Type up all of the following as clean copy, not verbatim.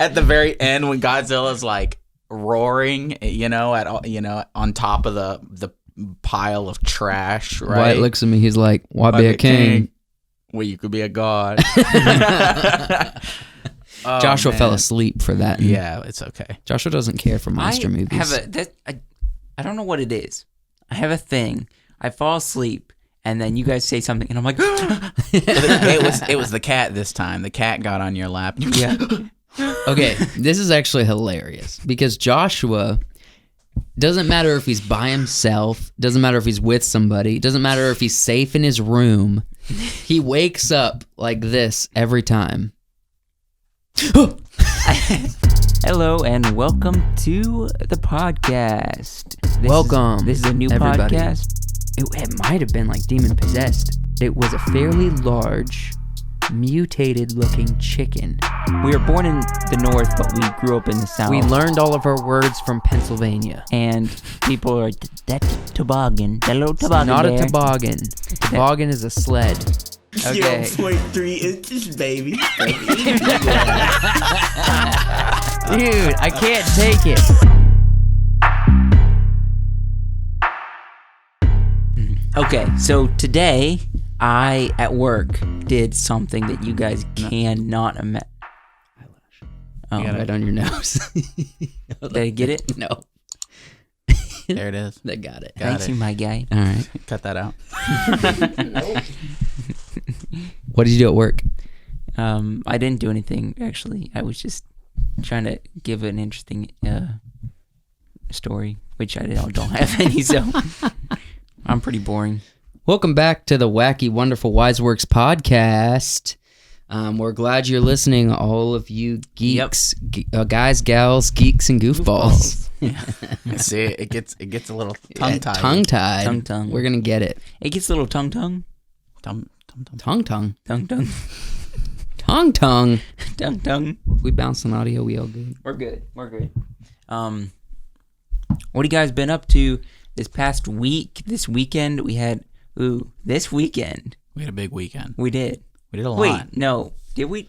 At the very end, when Godzilla's like roaring, on top of the pile of trash, right? Wyatt looks at me. He's like, "Why be a king? Well, you could be a god." Joshua fell asleep for that. Yeah, it's okay. Joshua doesn't care for monster movies. I don't know what it is. I have a thing. I fall asleep, and then you guys say something, and I'm like, it was the cat this time. The cat got on your lap. Yeah. Okay, this is actually hilarious because Joshua doesn't matter if he's by himself, doesn't matter if he's with somebody, doesn't matter if he's safe in his room. He wakes up like this every time. Hello and welcome to the podcast. Welcome. This is a new everybody. podcast. It might have been like demon possessed. It was a fairly large, mutated-looking chicken. We were born in the north, but we grew up in the south. We learned all of our words from Pennsylvania. And people are like, that's toboggan. That little toboggan Not there. a toboggan. A toboggan is a sled. Okay. 0.3 inches, baby. Dude, I can't take it. Okay, so today I at work did something that you guys cannot imagine. You got it right on your nose. Did I get it? No. There it is. They got it. Thanks, you, my guy. All right. Cut that out. What did you do at work? I didn't do anything, actually. I was just trying to give an interesting story, which I don't have any, so I'm pretty boring. Welcome back to the Wacky, Wonderful Wiseworks podcast. We're glad you're listening, all of you geeks, guys, gals, geeks, and goofballs. See, it gets a little tongue-tied. Tongue-tied. Tongue-tongue. We're going to get it. It gets a little tongue-tongue. Tongue-tongue. Tongue-tongue. Tongue-tongue. Tongue-tongue. We bounce on audio. We all good. We're good. What have you guys been up to this past week? This weekend we had... this weekend. We had a big weekend. We did. We did a lot. Wait, no. Did we?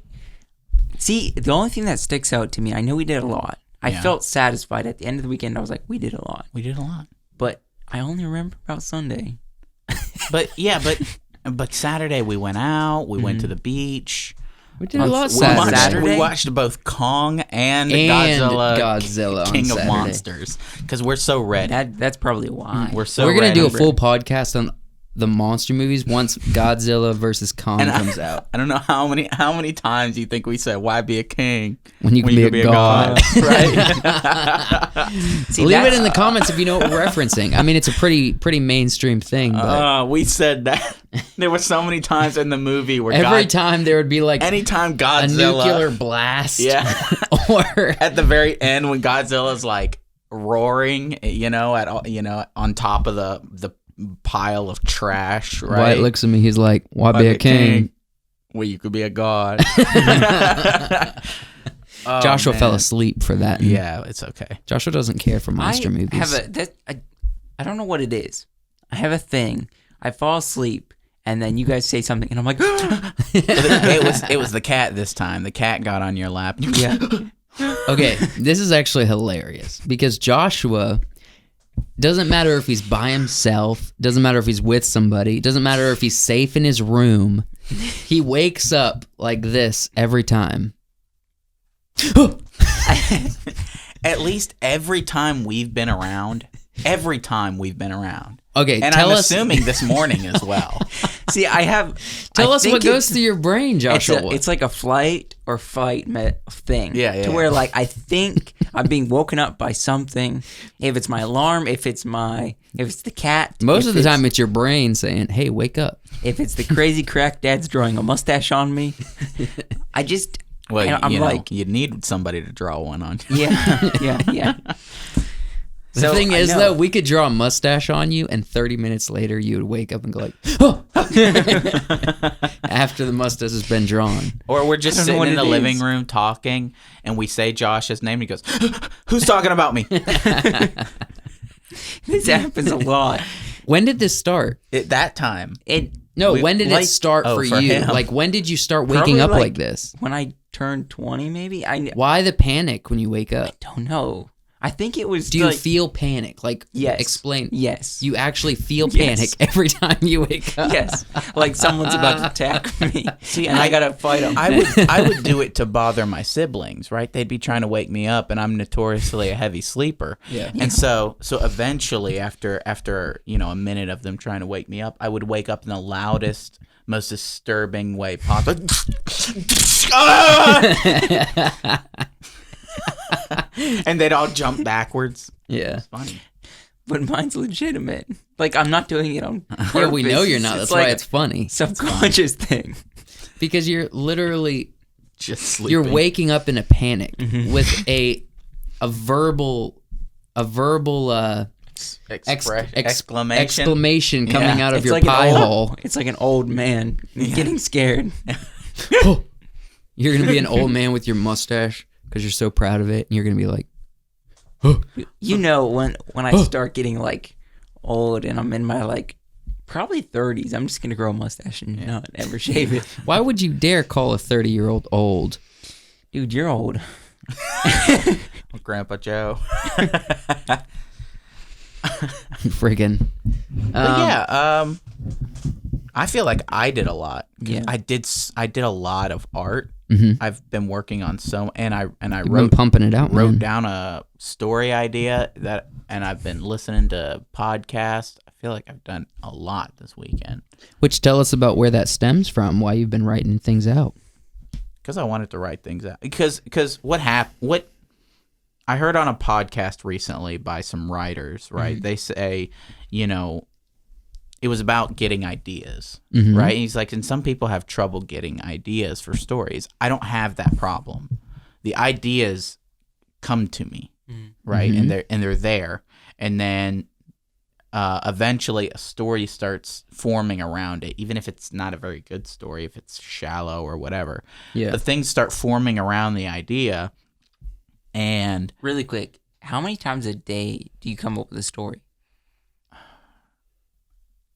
See, the only thing that sticks out to me, I know we did a lot. I felt satisfied at the end of the weekend. I was like, we did a lot. We did a lot. But I only remember about Sunday. But Saturday we went out. We went to the beach. We did a lot Saturday. We watched both Kong and Godzilla King of Monsters because we're so ready. That's probably why. We're going to do a full podcast on the monster movies once Godzilla versus Kong comes out. I don't know how many times you think we said, "Why be a king when you can be a god?" Right? See, leave it in the comments if you know what we're referencing. I mean, it's a pretty mainstream thing. But we said that there were so many times in the movie where every time there would be like anytime Godzilla, a nuclear blast, or at the very end when Godzilla's like roaring, on top of the pile of trash, right? Wyatt looks at me. He's like, "Why be a king? Well, you could be a god." Joshua fell asleep for that. Yeah, it's okay. Joshua doesn't care for monster movies. I don't know what it is. I have a thing. I fall asleep, and then you guys say something, and I'm like, it was the cat this time. The cat got on your lap. Yeah. Okay, this is actually hilarious because Joshua doesn't matter if he's by himself, doesn't matter if he's with somebody, doesn't matter if he's safe in his room. He wakes up like this every time. At least every time we've been around. Okay, and I'm assuming this morning as well. See, Tell us what goes through your brain, Joshua. It's like a flight or fight thing. Yeah. To where like I think I'm being woken up by something. If it's my alarm, if it's the cat. Most of the time, it's your brain saying, "Hey, wake up." If it's the crazy crack dad's drawing a mustache on me, I just. Well, I'm like, you need somebody to draw one on you. Yeah. The thing is, though, we could draw a mustache on you, and 30 minutes later, you would wake up and go like, "Oh!" After the mustache has been drawn. Or we're just sitting in the living room talking, and we say Josh's name, and he goes, "Who's talking about me?" This happens a lot. When did this start? That time. When did it start for you? him. Like, when did you start waking up like this? When I turned 20, maybe. Why the panic when you wake up? I don't know. I think it was. Do you feel panic? Like, yes. Explain. Yes. You actually feel panic every time you wake up. Yes. Like someone's about to attack me. See, and I gotta fight them. I would do it to bother my siblings, right? They'd be trying to wake me up, and I'm notoriously a heavy sleeper. Yeah. And so eventually, after a minute of them trying to wake me up, I would wake up in the loudest, most disturbing way possible. And they'd all jump backwards. Yeah. It's funny. But mine's legitimate. Like, I'm not doing it on purpose. Yeah, we know you're not. That's why it's funny. Subconscious thing. Because you're literally Just sleeping. you're waking up in a panic with a verbal exclamation coming out of your pie hole. It's like an old man getting scared. You're gonna be an old man with your mustache because you're so proud of it, and you're gonna be like, You know, when I start getting like old and I'm in my like probably 30s, I'm just gonna grow a mustache and not ever shave it. why would you dare call a 30-year-old old? Dude, you're old. Grandpa Joe. Friggin'. I feel like I did a lot. Yeah. I did a lot of art. Mm-hmm. I've been working on and I You've been wrote pumping it out, man. down a story idea and I've been listening to podcasts. I feel like I've done a lot this weekend. Which tell us about where that stems from. Why you've been writing things out. Because I wanted to write things out. Because what I heard on a podcast recently by some writers, right? Mm-hmm. They say, it was about getting ideas, Mm-hmm. right? And he's like, and some people have trouble getting ideas for stories. I don't have that problem. The ideas come to me, right? Mm-hmm. And they're there, and then eventually a story starts forming around it, even if it's not a very good story, if it's shallow or whatever. Yeah. But things start forming around the idea, and Really quick, how many times a day do you come up with a story?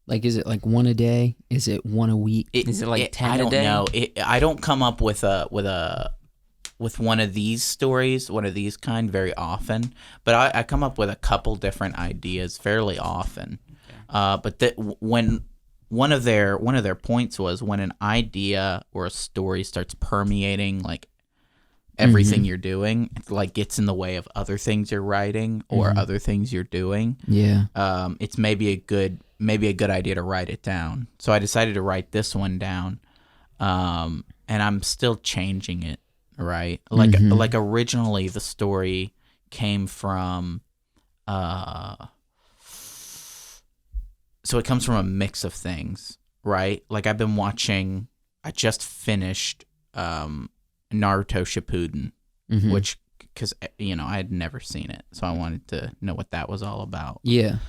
Like, is it like one a day? Is it one a week? Is it like 10 I a don't day? know. I don't come up with one of these stories, one of these kind, very often. But I come up with a couple different ideas fairly often. But when one of their points was when an idea or a story starts permeating like everything you're doing, it like gets in the way of other things you're writing or other things you're doing. Yeah. It's maybe a good idea to write it down. So I decided to write this one down, and I'm still changing it. Right, like originally the story came from, so it comes from a mix of things. Right, like I just finished Naruto Shippuden, which because I had never seen it, so I wanted to know what that was all about. Yeah.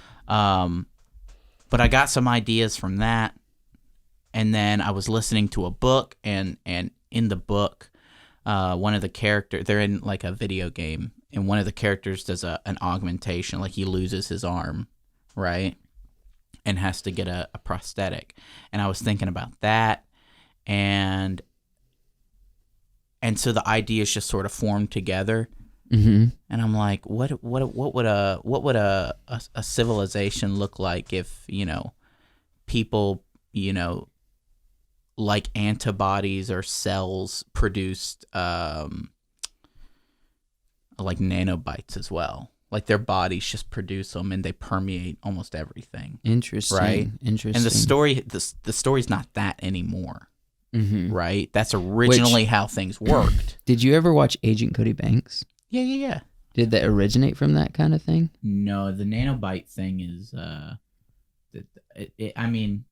But I got some ideas from that, and then I was listening to a book, and in the book, one of the characters, they're in like a video game, and one of the characters does an augmentation, like he loses his arm, right, and has to get a prosthetic. And I was thinking about that, and so the ideas just sort of formed together. Mm-hmm. And I'm like, what would a civilization look like if people like antibodies or cells produced like nanobites as well, like their bodies just produce them and they permeate almost everything. Interesting. Right. Interesting. And the story's not that anymore. Mm-hmm. Right. That's originally how things worked. Did you ever watch Agent Cody Banks? Yeah. Did that originate from that kind of thing? No, the nanobite thing is, I mean,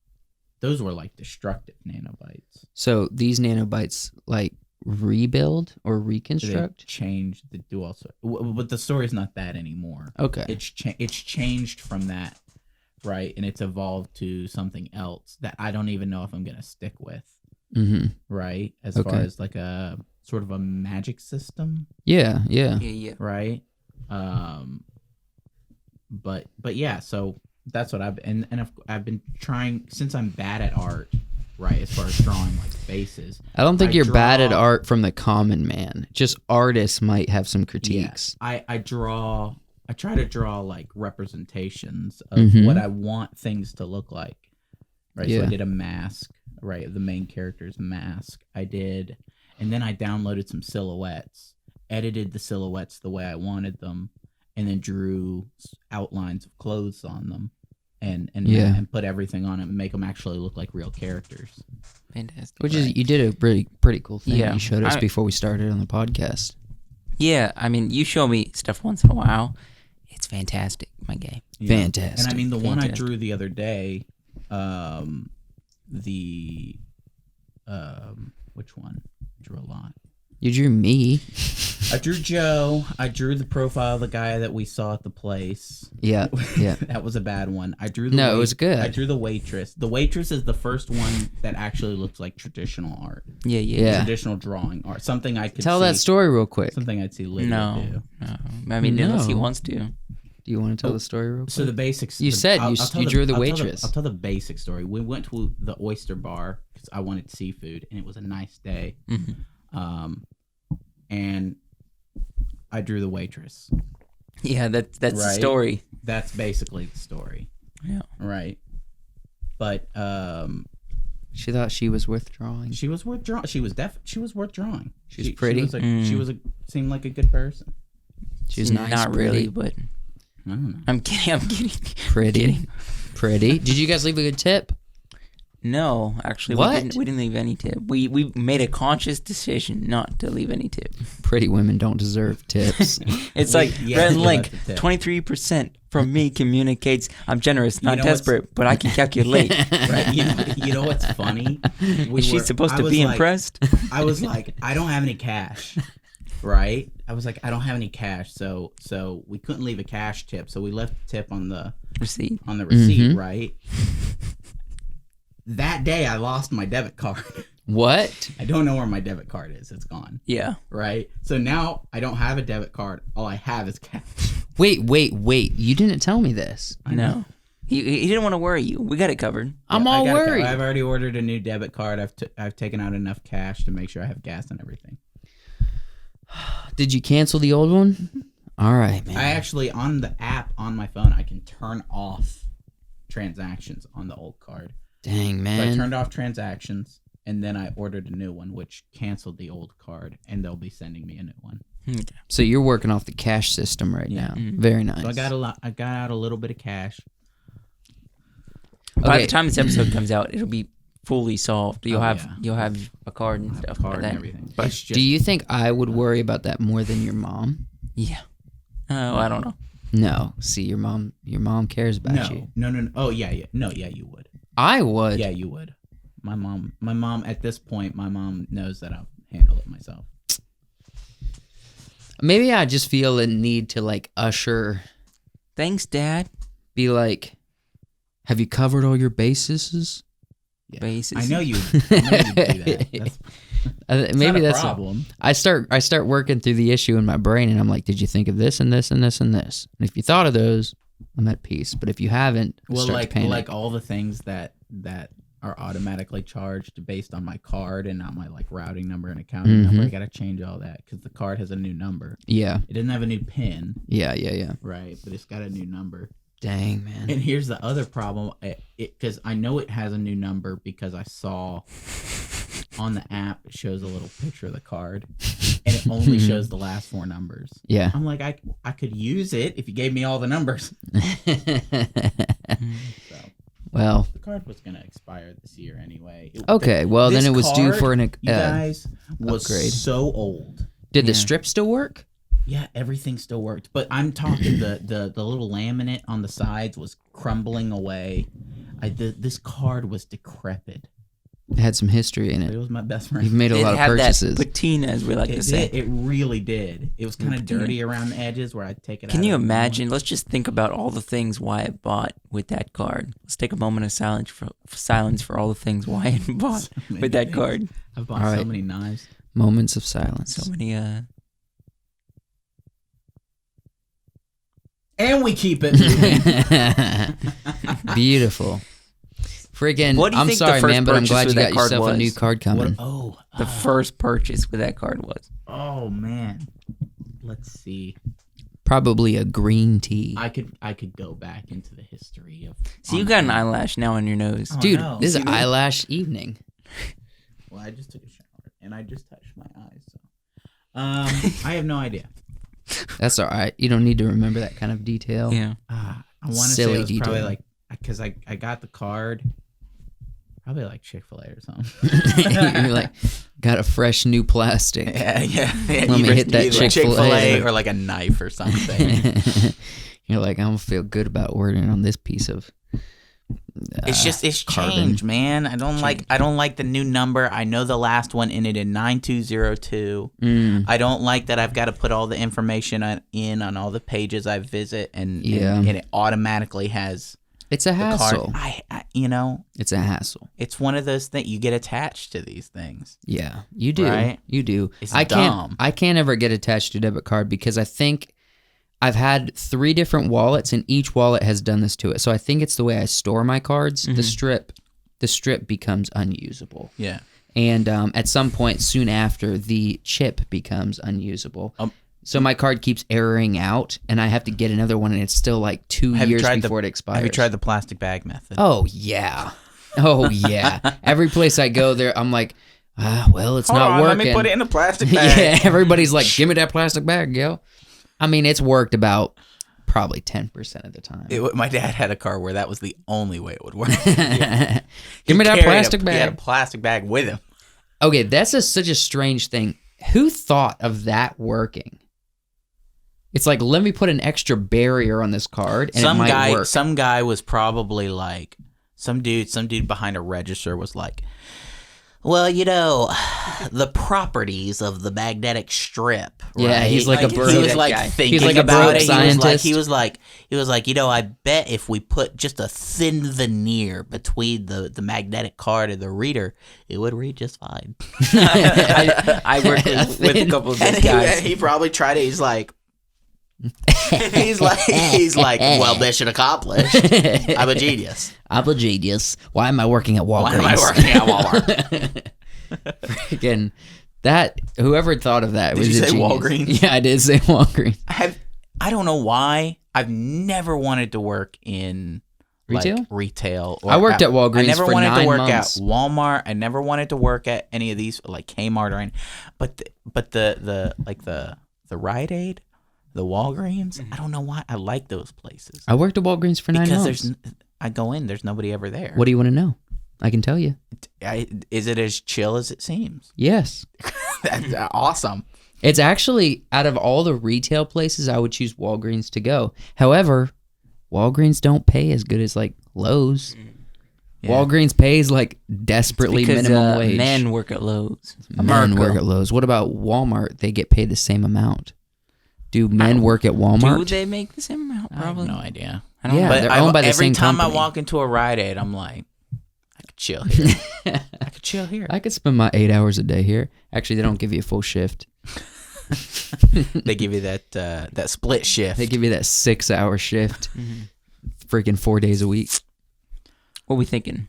those were like destructive nanobites. So these nanobites like rebuild or reconstruct? They change the dual. But the story's not that anymore. Okay. It's changed from that, right? And it's evolved to something else that I don't even know if I'm gonna stick with. Mm-hmm. Right, as far as like a sort of a magic system. Yeah. Right. But yeah, so that's what I've been trying, since I'm bad at art, right? As far as drawing like faces. I don't think you're bad at draw- art from the common man. Just artists might have some critiques. I try to draw like representations of what I want things to look like. Right. So Yeah. I did a mask, right? The main character's mask. And then I downloaded some silhouettes, edited the silhouettes the way I wanted them, and then drew outlines of clothes on them and put everything on it and make them actually look like real characters. Fantastic. Which is, you did a really pretty cool thing. Yeah. You showed us before we started on the podcast. Yeah, I mean, you show me stuff once in a while. It's fantastic, my game. Yeah. Fantastic. And I mean, the one I Fantastic. drew the other day, which one? I drew a lot. You drew me. I drew Joe. I drew the profile of the guy that we saw at the place. Yeah, yeah. That was a bad one. I drew the No, it was good. I drew the waitress. The waitress is the first one that actually looks like traditional art. Yeah. Traditional drawing art. Something I could Tell see, that story real quick. Something I'd see Lydia do. No. I mean, unless he No. wants to. Do you want to tell the story real quick? So the basics. You said you tell drew the I'll tell waitress. I'll tell the basic story. We went to the oyster bar because I wanted seafood, and it was a nice day. And I drew the waitress. Yeah, that's the Right. story. That's basically the story. Yeah. Right. But She thought she was worth drawing. she was worth drawing. She was worth drawing. She's pretty? She was seemed like a good person. She's nice, Not pretty, really, but I don't know. I'm kidding. pretty. Pretty. Did you guys leave a good tip? No, actually, What? we didn't leave any tip. We made a conscious decision not to leave any tip. Pretty women don't deserve tips. It's like yeah, red we link, left the tip. 23% from me communicates I'm generous, not know what's- desperate, but I can calculate. Right? You know what's funny? Is she supposed I to was be like- impressed? I was like, I don't have any cash. Right? I was like, I don't have any cash, so we couldn't leave a cash tip, so we left the tip on the Receipt. receipt, right? That day I lost my debit card. What? I don't know where my debit card is. It's gone. Yeah. Right? So now I don't have a debit card. All I have is cash. Wait. You didn't tell me this. No. He didn't want to worry you. We got it covered. I'm Yeah, all worried. I've already ordered a new debit card. I've taken out enough cash to make sure I have gas and everything. Did you cancel the old one? All right, man. I actually, on the app on my phone, I can turn off transactions on the old card. Dang, So I man. turned off transactions, and then I ordered a new one, which canceled the old card, and they'll be sending me a new one. Okay. So you're working off the cash system right Yeah. now. Very nice. So I got out a little bit of cash. By Okay. the time this episode comes out, it'll be fully solved. You'll have a card and I have stuff a card like that. and everything. But It's just, Do you think I would worry about that more than your mom? yeah. Oh, I don't know. No. See, your mom cares about you. no. Oh yeah. No, yeah, you would. I would. Yeah, you would. My mom. At this point, my mom knows that I'll handle it myself. Maybe I just feel a need to like usher, Thanks, Dad. be like, have you covered all your bases? Yeah. Basis. I know you. I know you'd do that. That's Maybe not a that's problem. I start working through the issue in my brain, and I'm like, did you think of this and this and this and this? And if you thought of those, I'm at peace. But if you haven't, I Well, start to panic. like all the things that are automatically charged based on my card and not my like routing number and accounting number. I gotta change all that because the card has a new number. yeah, It doesn't have a new PIN, yeah. right? But it's got a new number. Dang, man. And here's the other problem, because I know it has a new number because I saw on the app it shows a little picture of the card, and it only shows the last four numbers. Yeah. I'm like, I could use it if you gave me all the numbers. So Well, the card was gonna expire this year anyway. okay. Well, then This it was due card, for an you guys, was upgrade. so old. Did the Yeah. strip still work? Yeah, everything still worked, but I'm talking the little laminate on the sides was crumbling away. This card was decrepit. It had some history in But it it. was my best friend. You've made a It lot of had purchases. that patina, as we like to say. It really did. It was kind of Patina. dirty around the edges where I'd take it out. Can you every now and imagine? Let's just think about all the things Wyatt bought with that card. Let's take a moment of silence for all the things Wyatt bought many with that things. card. then. I've bought All so right. many knives. Moments of silence. So many. And we keep it moving. Beautiful. Friggin', What do you I'm think the sorry, first man, but I'm purchase glad with you that got card yourself a was? new card coming. The first purchase with that card was. Oh man. Let's see. Probably a green tea. I could go back into the history of. So you got an eyelash now on your nose. Oh, Dude, no. this is eyelash evening. Well, I just took a shower and I just touched my eyes. So, I have no idea. That's all right. You don't need to remember that kind of detail. Yeah. I want to say Silly it was probably detail. like because I got the card. Probably like Chick-fil-A or something. You're like, got a fresh new plastic. Yeah. Let me hit that Either Chick-fil-A. or like a knife or something. You're like, I'm gonna feel good about ordering on this piece of. It's carbon. changed, man. I don't like the new number. I know the last one ended in 9202. I don't like that I've got to put all the information on all the pages I visit and it automatically has It's a the hassle. card. It's a hassle. It's one of those things you get attached to these things. Yeah, you do. Right? You do. It's I dumb. can't ever get attached to a debit card because I think I've had 3 different wallets and each wallet has done this to it. So I think it's the way I store my cards. The strip becomes unusable. Yeah. And at some point soon after, the chip becomes unusable. So my card keeps erroring out, and I have to get another one, and it's still like 2 years before it expires. Have you tried the plastic bag method? Oh, yeah. Oh, yeah. Every place I go there, I'm like, well, it's not working. Let me put it in a plastic bag. Yeah, everybody's like, give me that plastic bag, yo. I mean, it's worked about probably 10% of the time. My dad had a car where that was the only way it would work. Give me that plastic bag. He had a plastic bag with him. Okay, that's such a strange thing. Who thought of that working? It's like, let me put an extra barrier on this card, and it might work. Some guy was probably like, some dude behind a register was like, well, the properties of the magnetic strip. Right? Yeah, he's like a He broke- was like guy. thinking He's like a about broke it. scientist. He was like, I bet if we put just a thin veneer between the magnetic card and the reader, it would read just fine. I worked with a couple of those guys. He probably tried it. He's like, well, mission accomplished. I'm a genius. I'm a genius. Why am I working at Walgreens? Why am I working at Walmart? Freaking that! Whoever thought of that was you a say genius. Walgreens? Yeah, I did say Walgreens. I don't know why. I've never wanted to work in retail. I worked at Walgreens. I never for wanted 9 to work months. at Walmart. I never wanted to work at any of these like Kmart or anything. But the Rite Aid, the Walgreens. I don't know why I like those places. I worked at Walgreens for 9 months. I go in. There's nobody ever there. What do you want to know? I can tell you. Is it as chill as it seems? Yes. That's awesome. It's actually, out of all the retail places, I would choose Walgreens to go. However, Walgreens don't pay as good as like Lowe's. Yeah. Walgreens pays like desperately minimum wage. Men work at Lowe's. Men work at Lowe's. What about Walmart? They get paid the same amount. Do men work at Walmart? Do they make the same amount? Probably. I have no idea. I don't Yeah, know. they're owned by the every same time company. I walk into a Rite Aid, I'm like, I could chill here. I could chill here. I could spend my 8 hours a day here. Actually, they don't give you a full shift. They give you that split shift. They give you that 6-hour shift. Freaking 4 days a week. What are we thinking?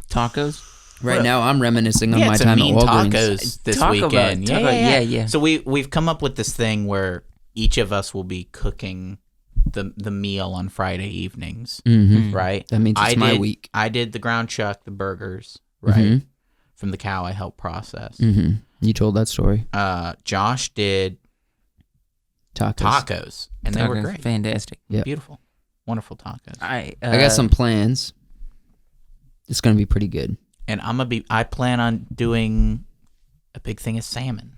Tacos? Right now, I'm reminiscing on We had my some time at mean Walgreens. tacos this Talk weekend. about taco- yeah. So we've come up with this thing where each of us will be cooking the meal on Friday evenings, right? That means it's my week. I did the ground chuck, the burgers, right? Mm-hmm. From the cow I helped process. Mm-hmm. You told that story. Josh did tacos, and they were great. Fantastic. Yep. Beautiful. Wonderful tacos. I got some plans. It's going to be pretty good. And I plan on doing a big thing of salmon.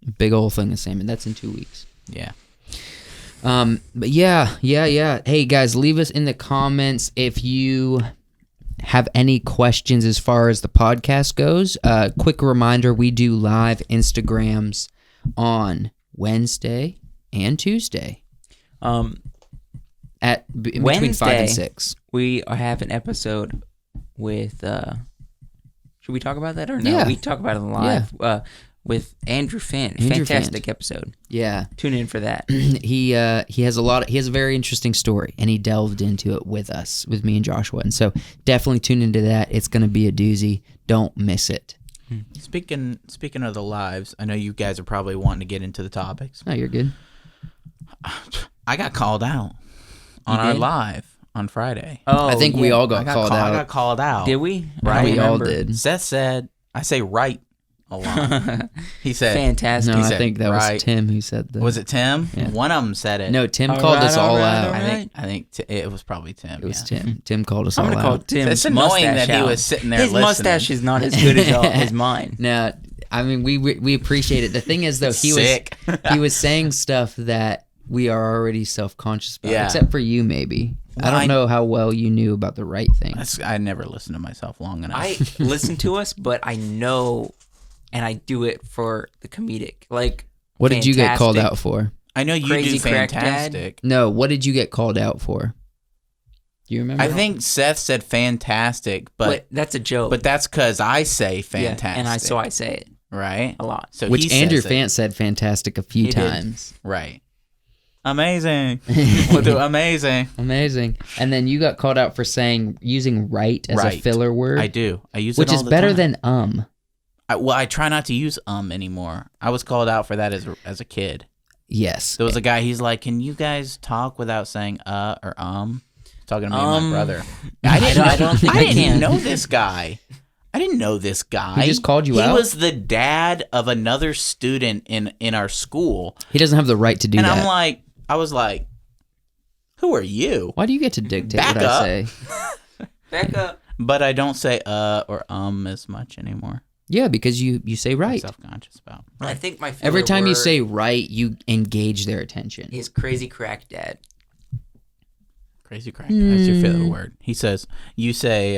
A big old thing of salmon. That's in 2 weeks. Yeah. But yeah. Hey guys, leave us in the comments if you have any questions as far as the podcast goes. Quick reminder, we do live Instagrams on Wednesday and Tuesday. At between 5 and 6. We have an episode with should we talk about that or no? Yeah. We talk about it live. with Andrew Finn. Andrew Fantastic episode. Yeah. Tune in for that. He has a very interesting story, and he delved into it with me and Joshua. And so definitely tune into that. It's going to be a doozy. Don't miss it. Speaking of the lives, I know you guys are probably wanting to get into the topics. Oh, you're good. I got called out on our live on Friday. Oh, I think we all got called out. I got called out. Did we? Right. We all did. Seth said, I say right a lot. He said, Fantastic. No, He I said, think that right. was Tim who said that. Was it Tim? Yeah. One of them said it. No, Tim All called right, us all all right, out. all right. I think it was probably Tim. It was yeah. Tim. Tim called us I'm all going to call out. Tim's It's annoying that mustache he out. was sitting there His listening. mustache is not as good as mine. Now, I mean, we appreciate it. The thing is, though, Sick. he was saying stuff that we are already self-conscious about, Yeah. except for you, maybe. I Well, don't know how well you knew about the right thing. I never listened to myself long enough. I listen to us, but I know, and I do it for the comedic. Like, What did you get called fantastic. out for? I know you Crazy do Crack Dad. fantastic. No, what did you get called out for? Do you remember? I think Seth said fantastic, But that's a joke. but that's because I say Yeah, fantastic. and so I say it right a lot. So Which he Andrew says it. Fant said fantastic a few He did. times. Right. Amazing. We'll do amazing. Amazing. And then you got called out for using right as a Right. filler word. I do. I use Which it all is the better time. than I try not to use anymore. I was called out for that as a kid. Yes. There was a guy. He's like, "Can you guys talk without saying or Talking to me and my brother. I don't think I didn't can. know this guy. I didn't know this guy. He just called you He out? was the dad of another student in our school. He doesn't have the right to do And that. I was like, who are you? Why do you get to dictate Back what up. I say? Back up. But I don't say or as much anymore. Yeah, because you say I'm right. self-conscious about. I think my favorite Every time you word say right, you engage their attention. is crazy crack dad. Crazy crack. That's your favorite word. He says, you say,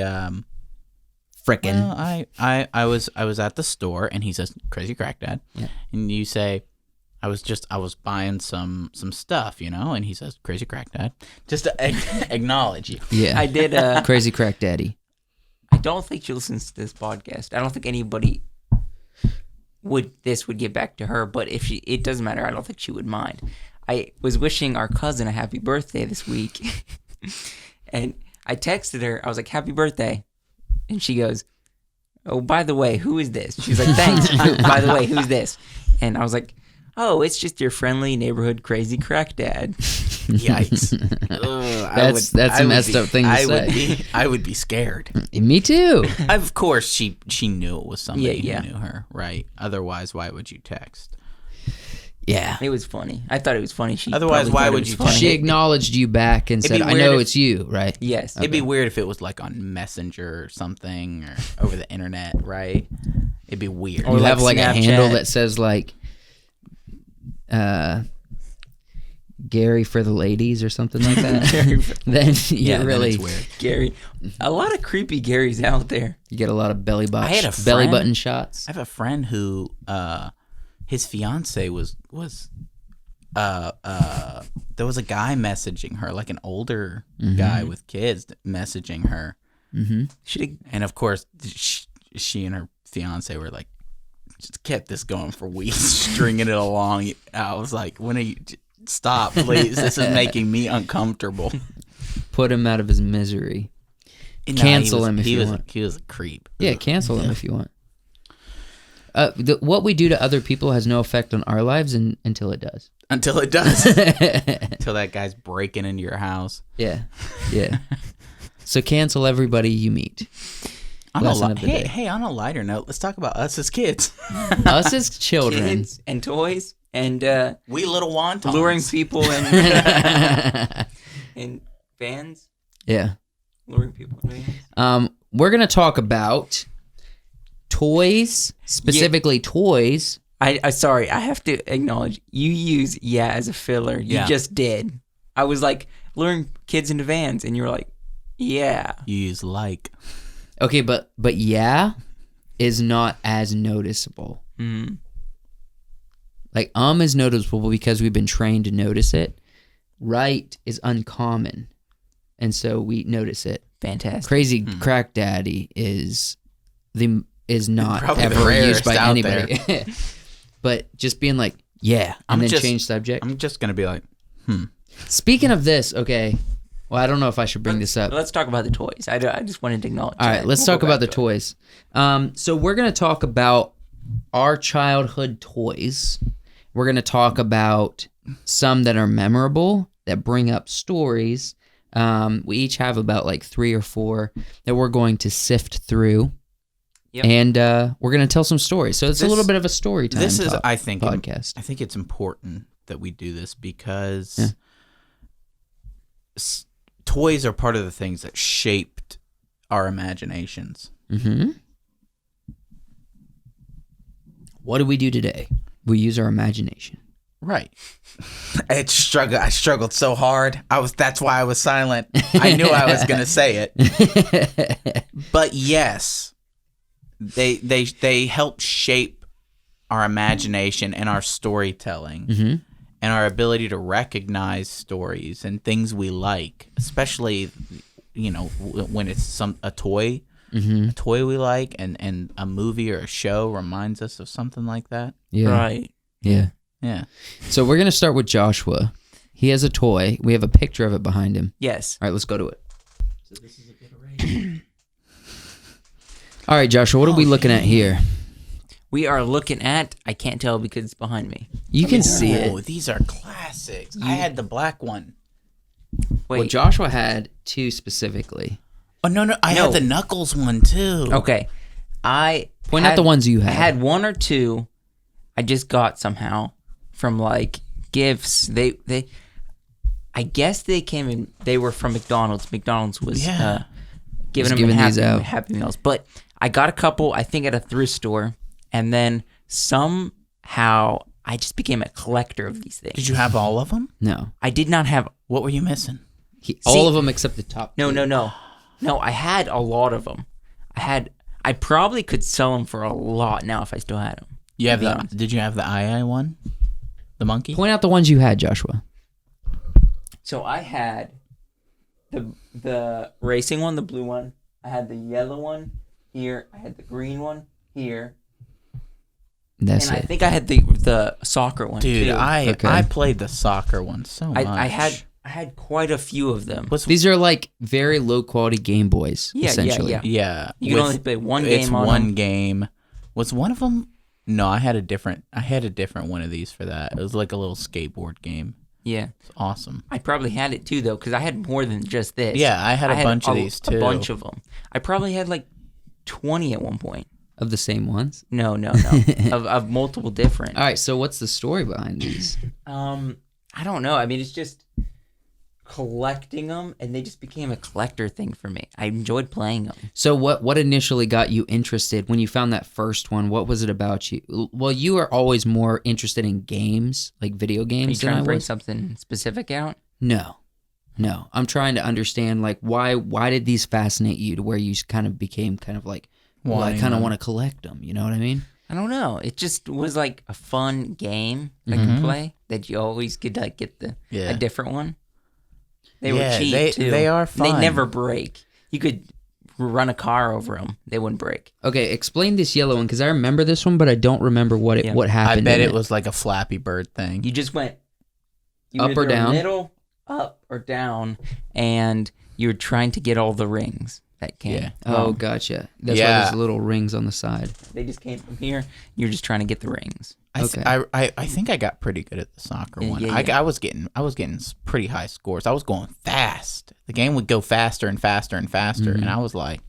Frickin'. well, I was at the store, and he says, crazy crack dad. Yeah. And you say, I was buying some stuff, and he says, crazy crack dad. Just to acknowledge you. Yeah. I did. Crazy crack daddy. I don't think she listens to this podcast. I don't think anybody would get back to her. But if it doesn't matter. I don't think she would mind. I was wishing our cousin a happy birthday this week, and I texted her. I was like, "Happy birthday," and she goes, "Oh, by the way, who is this?" She's like, "Thanks." By the way, who's this? And I was like, "Oh, it's just your friendly neighborhood crazy crack dad." Yikes. That's a messed up thing to say. I would be scared. Me too. Of course, she knew it was somebody Yeah. who knew her, right? Otherwise, why would you text? Yeah. It was funny. I thought it was funny. She Otherwise, probably why thought it would was you funny. She acknowledged you back and It'd said, be I weird know if- it's you, right? Yes. It'd be weird if it was like on Messenger or something, or over the internet, right? It'd be weird. You have like a Snapchat. handle that says like Gary for the ladies or something like that. Then yeah, you really then it's weird. Gary. A lot of creepy Garys out there. you get a lot of belly I had a friend- button shots. I have a friend who, his fiance was there was a guy messaging her, like an older guy with kids messaging her, and of course she and her fiance were like, just kept this going for weeks, stringing it along. I was like, when are you? Stop, please. This is making me uncomfortable. Put him out of his misery. No, Cancel him if you want. He was a creep. Yeah, cancel him if you want. What we do to other people has no effect on our lives until it does. Until it does. Until that guy's breaking into your house. Yeah, yeah. So cancel everybody you meet. Lesson of the day. Hey, on a lighter note, let's talk about us as kids. Us as children. Kids and toys and We little wontons. luring people and and vans. Yeah. Luring people in vans. We're gonna talk about toys, specifically toys. I sorry, I have to acknowledge you use as a filler. You Yeah. just did. I was like luring kids into vans, and you were like, yeah. You use like. Okay, but yeah is not as noticeable. Mm. Like is noticeable because we've been trained to notice it. Right is uncommon, and so we notice it. Fantastic. Crazy crack daddy is the is not Probably the ever used rarest by out anybody. But just being like, yeah, and then change subject. I'm just gonna be like, Speaking of this, okay. Well, I don't know if I should bring this up. Let's talk about the toys. I just wanted to acknowledge. All right, let's talk about the toys. So we're going to talk about our childhood toys. We're going to talk about some that are memorable, that bring up stories. We each have about like 3 or 4 that we're going to sift through. Yep. And we're going to tell some stories. So it's a little bit of a story time podcast. I think it's important that we do this because toys are part of the things that shaped our imaginations. Mm-hmm. What do we do today? We use our imagination. Right. I struggled so hard. That's why I was silent. I knew I was going to say it. But yes, they help shape our imagination and our storytelling. Mm-hmm. And our ability to recognize stories and things we like, especially, when it's a toy, a toy we like, and a movie or a show reminds us of something like that. Yeah. Right. Yeah. Yeah. So we're gonna start with Joshua. He has a toy. We have a picture of it behind him. Yes. All right, let's go to it. So this is a good array. All right, Joshua. What are we looking at here? We are looking at, I can't tell because it's behind me. You can see it. Oh, these are classics. I had the black one. Wait. Well, Joshua had 2 specifically. Oh, no. I had the Knuckles one, too. Okay. Point out the ones you had. I had 1 or 2 I just got somehow from, like, gifts. I guess they were from McDonald's. McDonald's was giving them Happy Meals. But I got a couple, I think, at a thrift store. And then somehow I just became a collector of these things. Did you have all of them? No. I did not have. What were you missing? All of them except the top 2. No. I had a lot of them. I probably could sell them for a lot now if I still had them. Did you have the II one? The monkey? Point out the ones you had, Joshua. So I had the racing one, the blue one. I had the yellow one here. I had the green one here. That's I think I had the soccer one. Dude, too. I played the soccer one so much. I had quite a few of them. These are like very low quality Game Boys, essentially. Yeah. You can only play one game it's on one them. game. Was one of them? No, I had a different one of these for that. It was like a little skateboard game. Yeah. It's awesome. I probably had it too, though, because I had more than just this. Yeah, I had a bunch of these too. A bunch of them. I probably had like 20 at one point. Of the same ones? No. of multiple different. All right, so what's the story behind these? I don't know. I mean, it's just collecting them, and they just became a collector thing for me. I enjoyed playing them. So what initially got you interested when you found that first one? What was it about you? Well, you were always more interested in games, like video games. Are you trying to bring something specific out? No. I'm trying to understand, like, why did these fascinate you to where you kind of became kind of like, well, I kind of want to collect them. You know what I mean? I don't know. It just was like a fun game that you could play that you always could like get a different one. They were cheap too. They are fun. They never break. You could run a car over them. They wouldn't break. Okay, explain this yellow one because I remember this one, but I don't remember what happened. I bet it was like a Flappy Bird thing. You just went up or down, middle, up or down, and you were trying to get all the rings that came. Yeah. Oh, gotcha. That's why there's little rings on the side. They just came from here. You're just trying to get the rings. Okay. I think I got pretty good at the soccer one. Yeah. I was getting pretty high scores. I was going fast. The game would go faster and faster and faster, and I was like,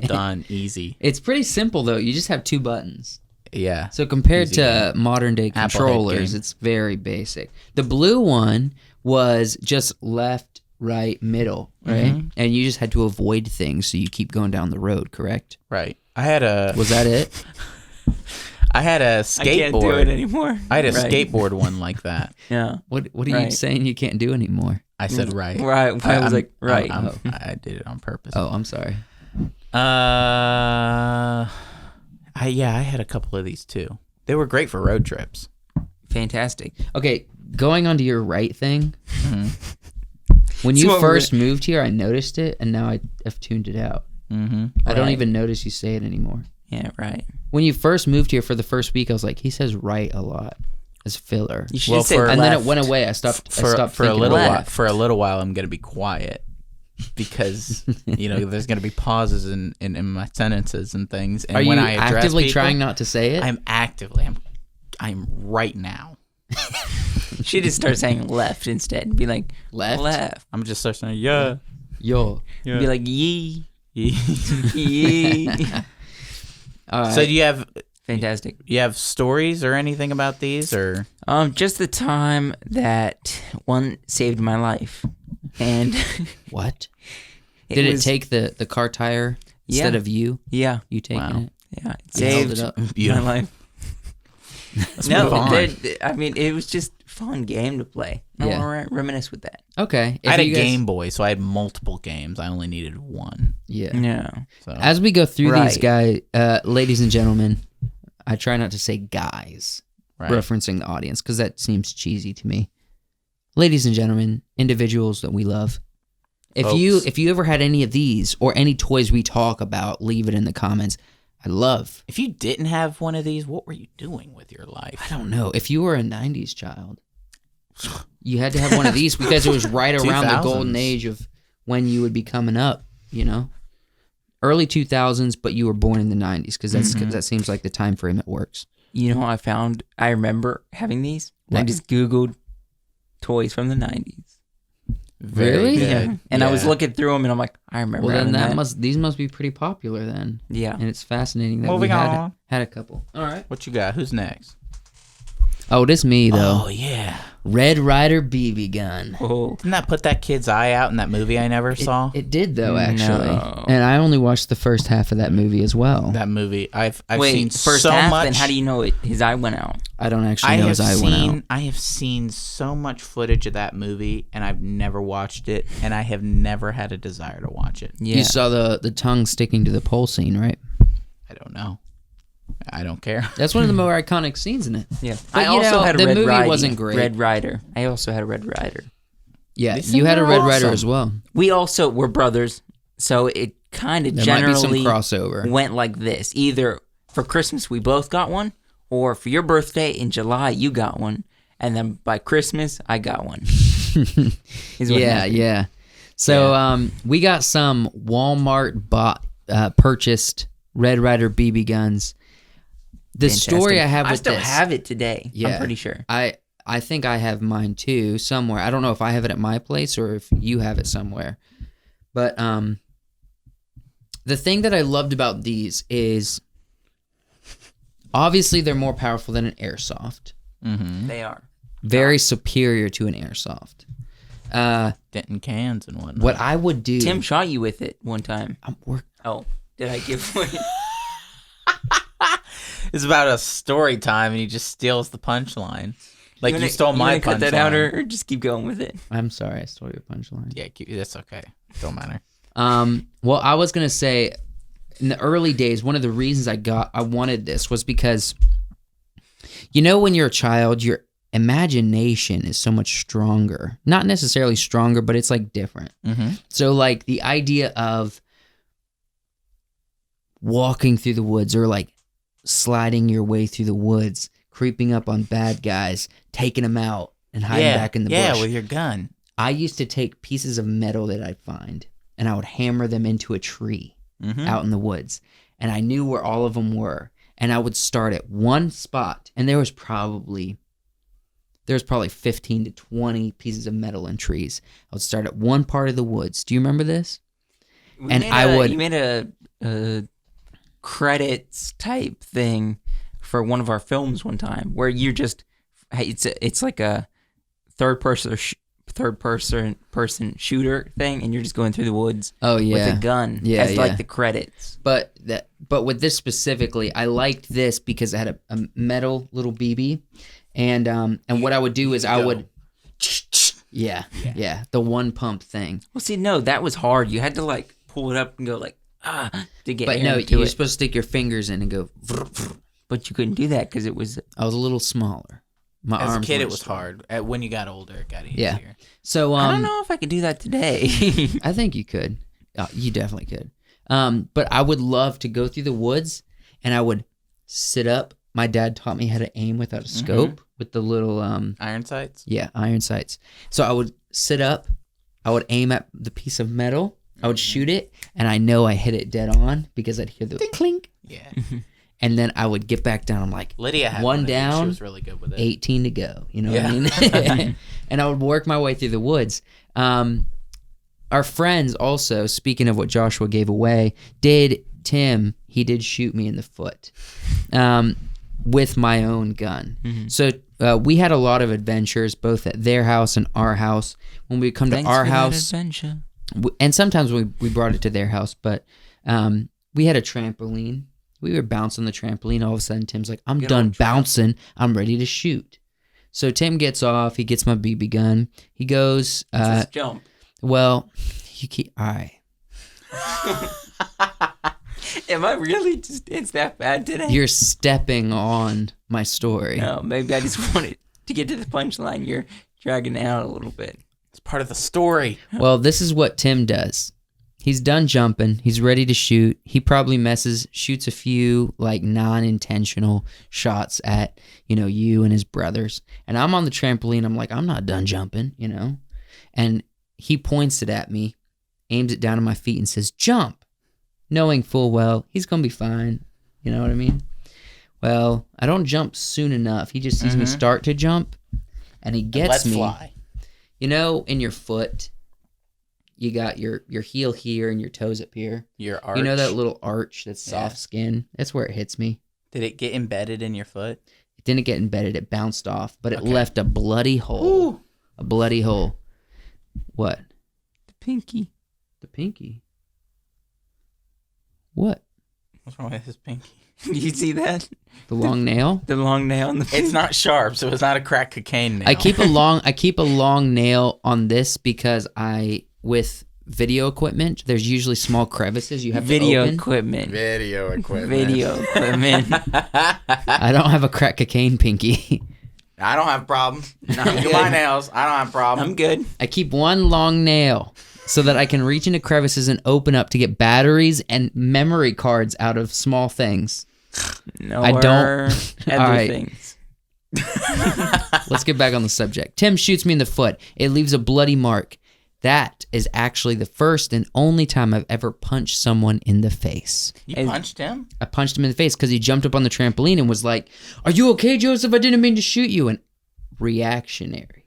done, easy. It's pretty simple though. You just have 2 buttons. Yeah. So compared to modern day controllers, it's very basic. The blue one was just left, right, middle, right? And you just had to avoid things so you keep going down the road, correct? Right. Was that it? I had a skateboard. I can't do it anymore. I had a skateboard one like that. Yeah. What are you saying you can't do anymore? I said right. Right. I was like, right. I did it on purpose. Oh, I'm sorry. I had a couple of these too. They were great for road trips. Fantastic. Okay, going on to your right thing. When you first moved here, I noticed it, and now I've tuned it out. Mm-hmm. I don't Right. even notice you say it anymore. Yeah, right. When you first moved here for the first week, I was like, he says right a lot as filler. You should Well, say for- And then it left. went away. I stopped For a thinking little about it. while. left. For a little while, I'm gonna be quiet because there's gonna be pauses in my sentences and things. And Are when you I address actively people, trying not to say it? I'm right now. Should just start saying left instead. Be like Left? left. I'm just start saying yeah. Yo. Yeah. Be like yee. Yeah. Yee. All right. So do you Fantastic. stories or anything about these or? Just the time that one saved my life, and What? Did it was- take the car tire instead Yeah. of you? Yeah, You taking Wow. it? yeah. It You held saved it up. my Beautiful. life. Let's No, move on. I mean it was just a fun game to play. I Yeah. want to reminisce with that. Okay. I had a you guys- Game Boy, so I had multiple games. I only needed one. Yeah. No. So As we go through these Right. guys, ladies and gentlemen, I try not to say guys, right. referencing the audience, because that seems cheesy to me. Ladies and gentlemen, individuals that we love. If you ever had any of these or any toys we talk about, leave it in the comments. I love. If you didn't have one of these, what were you doing with your life? I don't know. If you were a 90s child, you had to have one of these because it was right around the 2000s. golden age of when you would be coming up, Early 2000s, but you were born in the 90s because that seems like the time frame it works. You know what I found? I remember having these. And I What? just Googled toys from the 90s. Really? good. And I was Yeah. looking through them and I'm like, I remember Well, then having these must be pretty popular then. Yeah. And it's fascinating that Moving we on. had a couple. All right. What you got? Who's next? Oh, this me though. Oh yeah. Red Ryder BB gun. Oh. Didn't that put that kid's eye out in that movie I never saw? It did though, actually. No. And I only watched the first half of that movie as well. That movie, I've Wait, seen first so half, much. then how do you know his eye went out? I don't actually know his eye went out. I have seen so much footage of that movie, and I've never watched it, and I have never had a desire to watch it. Yeah. You saw the tongue sticking to the pole scene, right? I don't know. I don't care. That's one of the more iconic scenes in it. Yeah. But, I you also know, had a the Red movie Rider. wasn't great. Red Rider. I also had a Red Rider. Yeah, They you had a seem Red Rider awesome. as well. We also were brothers, so it kind of There might be some generally crossover. went like this. Either for Christmas we both got one, or for your birthday in July you got one, and then by Christmas I got one. Is what Yeah, happened. yeah. So we got some Walmart purchased Red Ryder BB guns. The Fantastic. story I have with I still this, have it today. Yeah. I'm pretty sure. I think I have mine too somewhere. I don't know if I have it at my place or if you have it somewhere. But the thing that I loved about these is obviously they're more powerful than an airsoft. Mm-hmm. They are. Very superior to an airsoft. Denton cans and whatnot. What I would do, Tim shot you with it one time. we're Oh, did I give away? It's about a story time, and he just steals the punchline. Like you stole my wanna cut that out punchline. or just keep going with it? I'm sorry, I stole your punchline. Yeah, that's okay. Don't matter. Well, I was gonna say, in the early days, one of the reasons I wanted this was because, when you're a child, your imagination is so much stronger. Not necessarily stronger, but it's like different. Mm-hmm. So, like the idea of walking through the woods or like sliding your way through the woods, creeping up on bad guys, taking them out, and hiding back in the bush. Yeah, with your gun. I used to take pieces of metal that I'd find and I would hammer them into a tree Mm-hmm. out in the woods. And I knew where all of them were. And I would start at one spot. And there was probably 15 to 20 pieces of metal in trees. I would start at one part of the woods. Do you remember this? You made a credits type thing for one of our films one time where you're just it's like a third person shooter thing, and you're just going through the woods Oh yeah. with a gun as like the credits. But with this specifically, I liked this because it had a metal little BB, and what I would do is I would, yeah, the one pump thing. Well, see, no, that was hard. You had to like pull it up and go like to get But air no, into you're it. supposed to stick your fingers in and go. But you couldn't do that because it was. I was a little smaller. My As a arms kid, weren't it was strong. hard. When you got older, it got easier. Yeah. So I don't know if I could do that today. I think you could. You definitely could. But I would love to go through the woods, and I would sit up. My dad taught me how to aim without a scope with the little Iron sights? Yeah, iron sights. So I would sit up, I would aim at the piece of metal, I would shoot it, and I know I hit it dead on because I'd hear the clink. Yeah. And then I would get back down. I'm like, Lydia had one of these. down, She was really good with it. 18 to go. You know what I mean? And I would work my way through the woods. Our friends also, speaking of what Joshua gave away, Tim, he did shoot me in the foot with my own gun. So we had a lot of adventures, both at their house and our house. When we come to our house, and sometimes we brought it to their house, but we had a trampoline. We were bouncing the trampoline. All of a sudden, Tim's like, I'm done bouncing. I'm ready to shoot. So Tim gets off. He gets my BB gun. He goes, Just jump. well, you keep, all right. Am I really just, it's that bad today? You're stepping on my story. No, maybe I just wanted to get to the punchline. You're dragging it out a little bit. It's part of the story. Well, this is what Tim does. He's done jumping. He's ready to shoot. He probably shoots a few like non-intentional shots at, you and his brothers. And I'm on the trampoline. I'm like, I'm not done jumping, And he points it at me, aims it down at my feet and says, jump, knowing full well he's going to be fine. You know what I mean? Well, I don't jump soon enough. He just sees me start to jump and he gets me. Let's fly. In your foot, you got your heel here and your toes up here. Your arch. You know that little arch that's soft skin? That's where it hits me. Did it get embedded in your foot? It didn't get embedded. It bounced off, but it left a bloody hole. Ooh. A bloody hole. What? The pinky. The pinky. What? What's wrong with his pinky? You see that? The long nail? The long nail in the pinky. It's not sharp, so it's not a crack cocaine nail. I keep a long nail on this because with video equipment, there's usually small crevices you have to open. Equipment. Video equipment. Video equipment. I don't have a crack cocaine pinky. I don't have a problem. Do my nails. I don't have a problem. I'm good. I keep one long nail so that I can reach into crevices and open up to get batteries and memory cards out of small things. No, I don't. Other All right. things. Let's get back on the subject. Tim shoots me in the foot. It leaves a bloody mark. That is actually the first and only time I've ever punched someone in the face. You punched him? I punched him in the face because he jumped up on the trampoline and was like, "Are you okay, Joseph? I didn't mean to shoot you." And reactionary.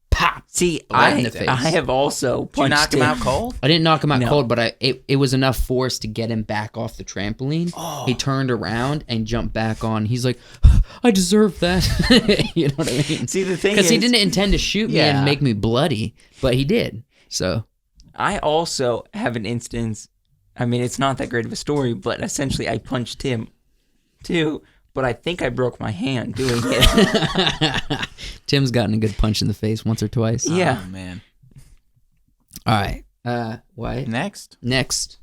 Pop. See, Right in the face. I have also Did you punched knock him out cold? I didn't knock him out No. cold, but it was enough force to get him back off the trampoline. Oh. He turned around and jumped back on. He's like, I deserve that. You know what I mean? See, the thing Because he is- didn't intend to shoot me and make me bloody, but he did. So I also have an instance. I mean, it's not that great of a story, but essentially I punched him too, but I think I broke my hand doing it. Tim's gotten a good punch in the face once or twice. Yeah. Oh, man. All right. Wyatt? Next? Next.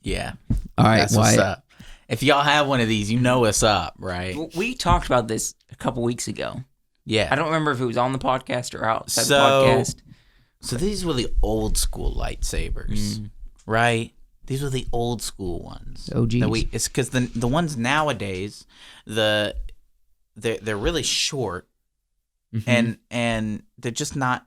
Yeah. All right, That's what's Wyatt. up. If y'all have one of these, you know what's up, right? We talked about this a couple weeks ago. Yeah. I don't remember if it was on the podcast or outside So- the podcast. So these were the old school lightsabers, right? These were the old school ones. OGs. It's because the ones nowadays, they're really short, and they're just not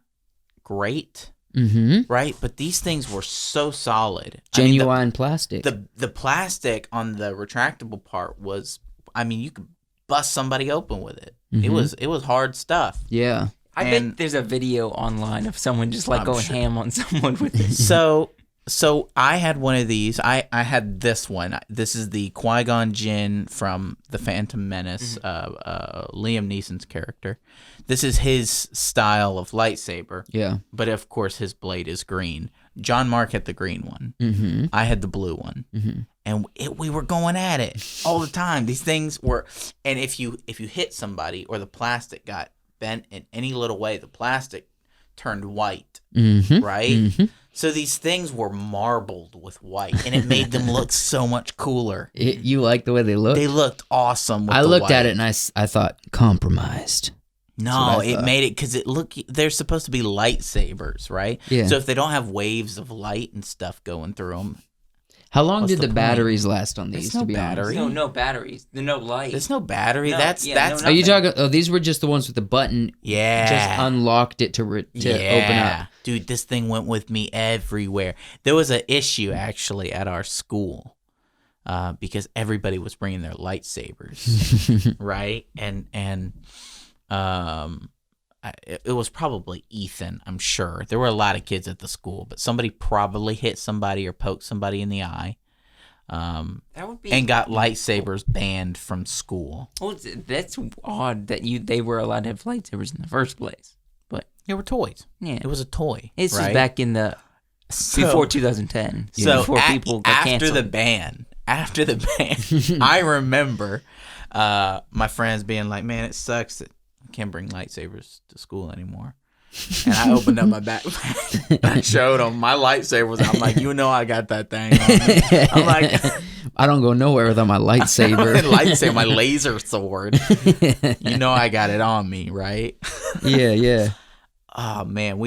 great, right? But these things were so solid, Genuine plastic. The plastic on the retractable part was, you could bust somebody open with it. It was hard stuff. Yeah. I bet there's a video online of someone just like I'm going sure. ham on someone with this. So I had one of these. I had this one. This is the Qui-Gon Jinn from The Phantom Menace, Liam Neeson's character. This is his style of lightsaber. Yeah. But of course his blade is green. John Mark had the green one. I had the blue one. And we were going at it all the time. These things were, and if you hit somebody or the plastic got bent in any little way, the plastic turned white, right? So these things were marbled with white, and it made them look so much cooler. You like the way they look? They looked awesome. With I the looked white. at it and I thought, compromised. No, what I it thought. made it because they're supposed to be lightsabers, right? Yeah. So if they don't have waves of light and stuff going through them, How long What's did the the point? batteries last on these? no to be battery. honest, No batteries. There's no light. there's no battery. No, that's yeah, that's no, are you nothing. talking? Oh, these were just the ones with the button. yeah. Just unlocked it to open up. Dude, this thing went with me everywhere. There was an issue actually at our school because everybody was bringing their lightsabers, right? And it was probably Ethan, I'm sure. There were a lot of kids at the school, but somebody probably hit somebody or poked somebody in the eye. That would be And got lightsabers banned from school. Well, that's odd that they were allowed to have lightsabers in the first place. But They were toys. yeah, It was a toy. it's right? just back in the before 2010. So before people got after the canceled. ban, I remember my friends being like, "Man, it sucks that I can't bring lightsabers to school anymore." And I opened up my backpack and I showed them my lightsabers. I'm like, "You know, I got that thing on me." I'm like, I don't go nowhere without my lightsaber. lightsaber, my laser sword. You know, I got it on me, right? yeah. Oh man,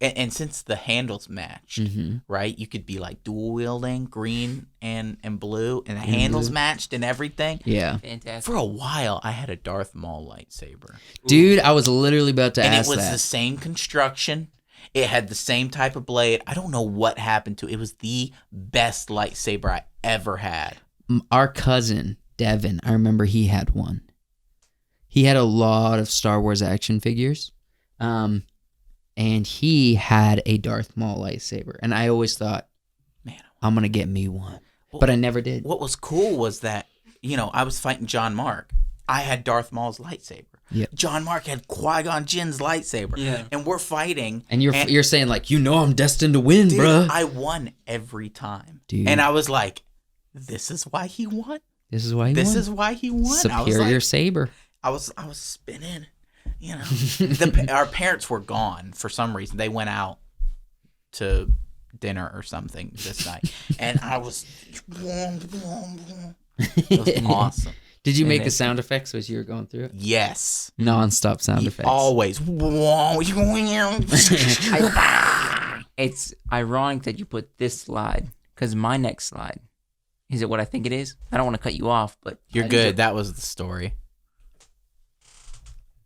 and since the handles matched, right, you could be like dual wielding green and blue, and the handles matched and everything. Yeah. Fantastic. For a while, I had a Darth Maul lightsaber, Dude, I was literally about to and ask it was that. the same construction. It had the same type of blade. I don't know what happened to it. It was the best lightsaber I ever had. Our cousin, Devin, I remember he had one. He had a lot of Star Wars action figures. And he had a Darth Maul lightsaber. And I always thought, Man, I'm going to get me one. But I never did. What was cool was that, I was fighting John Mark. I had Darth Maul's lightsaber. Yep. John Mark had Qui-Gon Jinn's lightsaber. Yeah. And we're fighting. And you're saying like, I'm destined to win, Dude, bruh. I won every time. Dude. And I was like, this is why he won? This is why he This won. is why he won? I was Superior like, saber. I was spinning. Our parents were gone for some reason. They went out to dinner or something this night, and I was. It was awesome. Did you make the sound effects as you were going through it? Yes, Non-stop sound effects. always. It's ironic that you put this slide because my next slide is it what I think it is. I don't want to cut you off, but You're good. That was the story.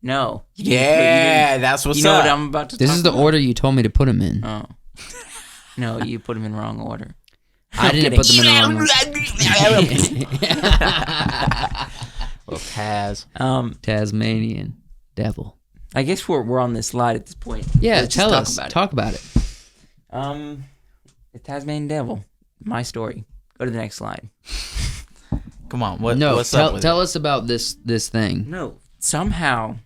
No. Yeah, that's what's you know up. what I'm about to. This talk is the about? order you told me to put them in. Oh. No, you put them in wrong order. I didn't put them in the wrong order. Little Taz. Tasmanian devil. I guess we're on this slide at this point. Yeah, Let's just tell talk us. about it. Talk about it. The Tasmanian Devil. My story. Go to the next slide. Come on. What's up with tell it? us about this thing. No, somehow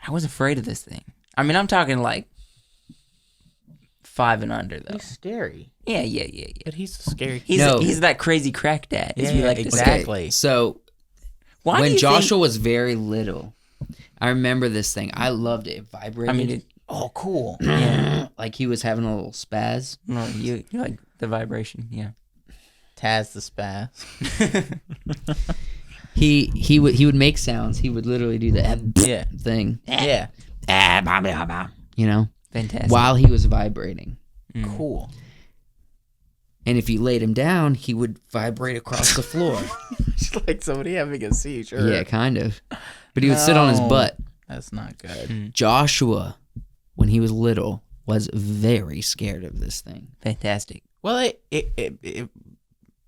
I was afraid of this thing. I mean, I'm talking like 5 and under though. He's scary. Yeah. But he's scary. He's that crazy crack dad. As we Yeah, like to say. exactly. So Why do when you Joshua was very little, I remember this thing. I loved it. It vibrated. I mean, Oh, cool. yeah. like he was having a little spaz. No, you like the vibration. Yeah. Taz the spaz. He would make sounds. He would literally do the Yeah. thing. Yeah. Fantastic. While he was vibrating. Cool. And if you laid him down, he would vibrate across the floor. It's like somebody having a seizure. Yeah, kind of. But he would sit on his No. butt. That's not good. Joshua, when he was little, was very scared of this thing. Fantastic. Well, it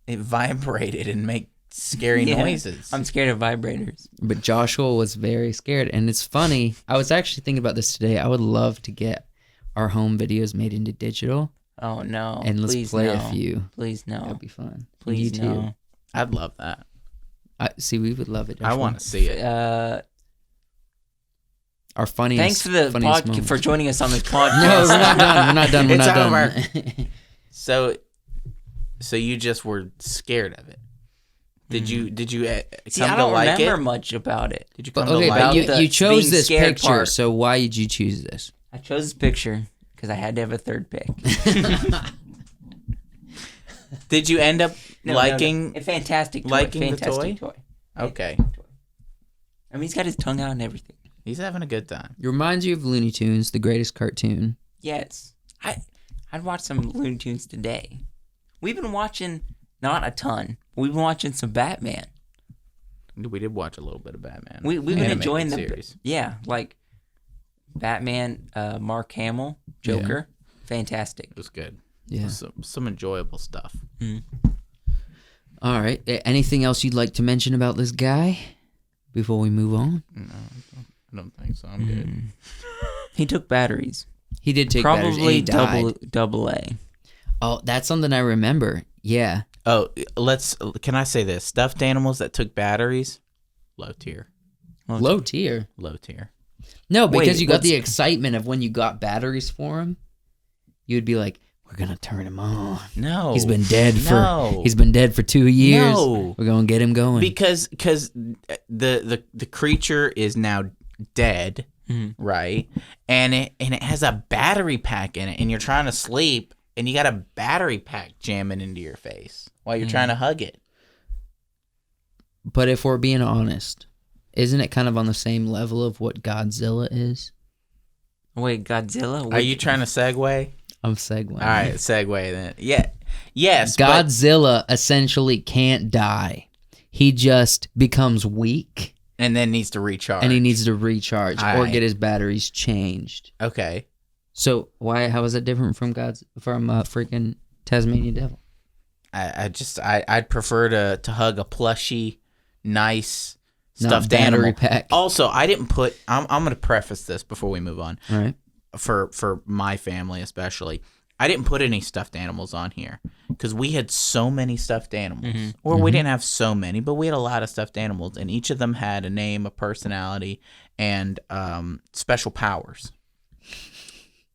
vibrated and made scary Yeah. noises. I'm scared of vibrators. But Joshua was very scared. And it's funny. I was actually thinking about this today. I would love to get our home videos made into digital. Oh no! And let's Please play no. a few. Please no. That'd be fun. Please You too. no. I'd love that. See, we would love it. I want to see it. Our funniest. Thanks for the funniest podcast moments. for joining us on this podcast. No, we're not done. We're not done. We're It's not over. done. So you just were scared of it. Did you See, come I to don't like remember it? much about it. Did you come Okay, to like but it? the you chose being this scared picture, part. so why did you choose this? I chose this picture because I had to have a third pick. Did you end up No, liking? a fantastic toy. liking the fantastic toy? toy. Okay. I mean, he's got his tongue out and everything. He's having a good time. It reminds you of Looney Tunes, the greatest cartoon. Yes. I'd watch some Looney Tunes today. We've been watching, not a ton, but we've been watching some Batman. We did watch a little bit of Batman. We've been enjoying the series. Yeah, like Batman, Mark Hamill, Joker. Fantastic. It was good. Yeah. Some enjoyable stuff. All right. Anything else you'd like to mention about this guy before we move on? No, I don't think so. I'm good. He took batteries. He did take batteries and Probably he died. double A. Oh, that's something I remember. Yeah. Oh, can I say this? Stuffed animals that took batteries, low tier. Low tier. Low tier. No, because Wait, you got the excitement of when you got batteries for him. You'd be like, we're going to turn him on. No. He's been dead No. for 2 years. No. We're going to get him going. Because the creature is now dead, right? And it has a battery pack in it, and you're trying to sleep, and you got a battery pack jamming into your face while you're trying to hug it. But if we're being honest, isn't it kind of on the same level of what Godzilla is? Wait, Godzilla? Are you trying to segue? I'm segueing. All right, segue then. Yeah. Yes. Godzilla essentially can't die. He just becomes weak. And then needs to recharge. And he needs to recharge or Alright. get his batteries changed. Okay. So how is that different from freaking Tasmanian Devil? I'd prefer to hug a plushy, nice Not stuffed battery animal. pack. Also, I didn't put. I'm going to preface this before we move on. All right. For my family especially, I didn't put any stuffed animals on here because we had so many stuffed animals. Or we didn't have so many, but we had a lot of stuffed animals, and each of them had a name, a personality, and special powers.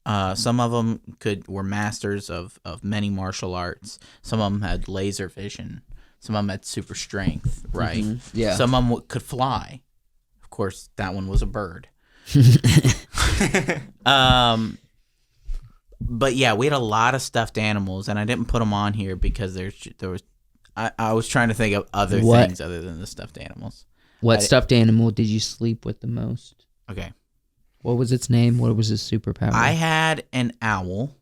Some of them were masters of many martial arts. Some of them had laser vision. Some of them had super strength, right? Yeah. Some of them could fly. Of course, that one was a bird. But yeah, we had a lot of stuffed animals, and I didn't put them on here because I was trying to think of other things other than the stuffed animals. What stuffed animal did you sleep with the most? Okay. What was its name? What was its superpower? I had an owl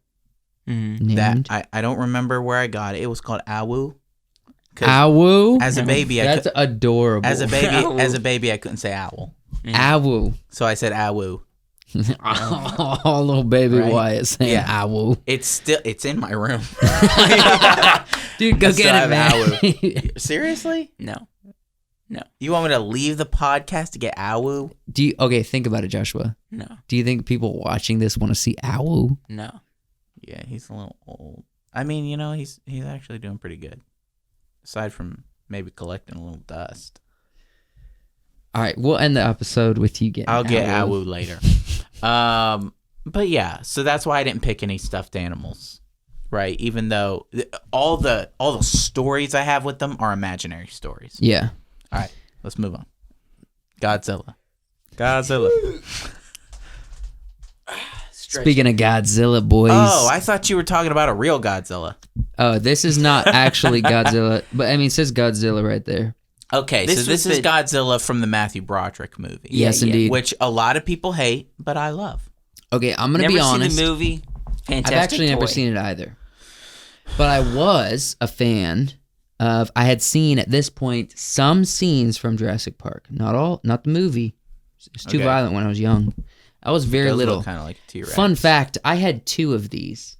Named? that I don't remember where I got it. It was called Awu. Awu? As a baby, That's adorable. as a baby, I couldn't say owl, Awu. so I said Awu. Oh, little baby Right? Wyatt saying Yeah. Awu. It's in my room. Dude, go So get I it, man. have Awu. Seriously? No. You want me to leave the podcast to get Awu? Okay, think about it, Joshua. No. Do you think people watching this want to see Awu? No. Yeah, he's a little old. I mean, he's actually doing pretty good. Aside from maybe collecting a little dust. All right, we'll end the episode with you getting I'll get Awu. Awu later. But yeah, so that's why I didn't pick any stuffed animals, right? Even though all the stories I have with them are imaginary stories. Yeah. All right, let's move on. Godzilla. Speaking of Godzilla, boys. Oh, I thought you were talking about a real Godzilla. Oh, this is not actually Godzilla, but I mean, it says Godzilla right there. Okay, This so this was is Godzilla from the Matthew Broderick movie. Yes, indeed. Which a lot of people hate, but I love. Okay, I'm gonna Never be honest. seen the movie. Fantastic. I've actually never toy. seen it either, but I was a fan of. I had seen at this point some scenes from Jurassic Park. Not all, not the movie. It's too Okay. violent when I was young. I was very little. Kind of like a T-Rex. Fun fact: I had 2 of these.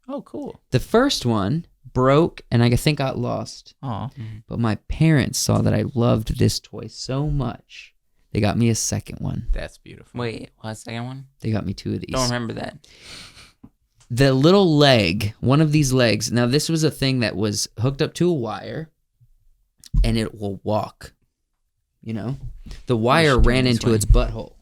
Oh, cool. The first one broke, and I think got lost. Oh, But my parents saw that I loved this toy so much, they got me a second one. that's beautiful. Wait, what's the second one? They got me 2 of these. Don't remember that. The little leg, one of these legs. Now, this was a thing that was hooked up to a wire, and it will walk. The wire ran into its butthole.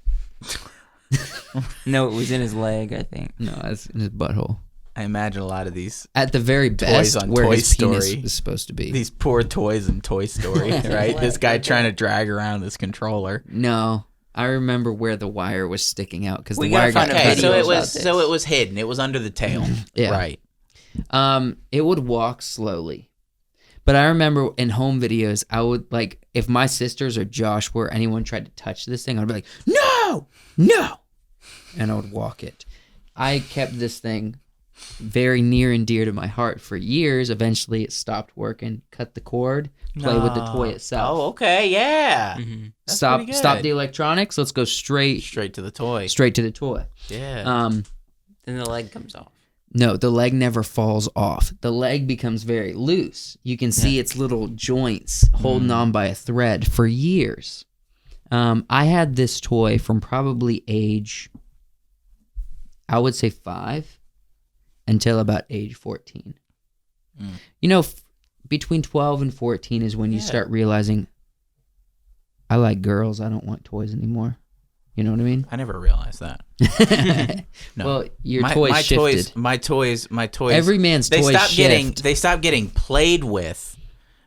No, it was in his leg, I think. No, it's in his butthole. I imagine a lot of these At the very best, on where Toy his penis Story. is supposed to be. these poor toys in Toy Story, right? This guy trying to drag around this controller. No, I remember where the wire was sticking out because the We gotta wire got find a Okay, cut. video so it about was this. hidden. It was under the tail. Yeah. Right. It would walk slowly. But I remember in home videos, I would if my sisters or Josh or anyone tried to touch this thing, I'd be like, no, no. And I would walk it. I kept this thing very near and dear to my heart for years. Eventually, it stopped working. Cut the cord. Play with the toy itself. Oh, okay, yeah. Mm-hmm. That's Stop pretty good. the electronics. Let's go straight Straight to the toy. to the toy. Yeah. Then the leg comes off. No, the leg never falls off. The leg becomes very loose. You can see its little joints holding on by a thread for years. I had this toy from probably age, I would say 5, until about age 14. You know, between 12 and 14 is when you start realizing, I like girls. I don't want toys anymore. You know what I mean? I never realized that. No. Well, your toys shifted. My toys. Every man's toys shift. They stopped getting played with,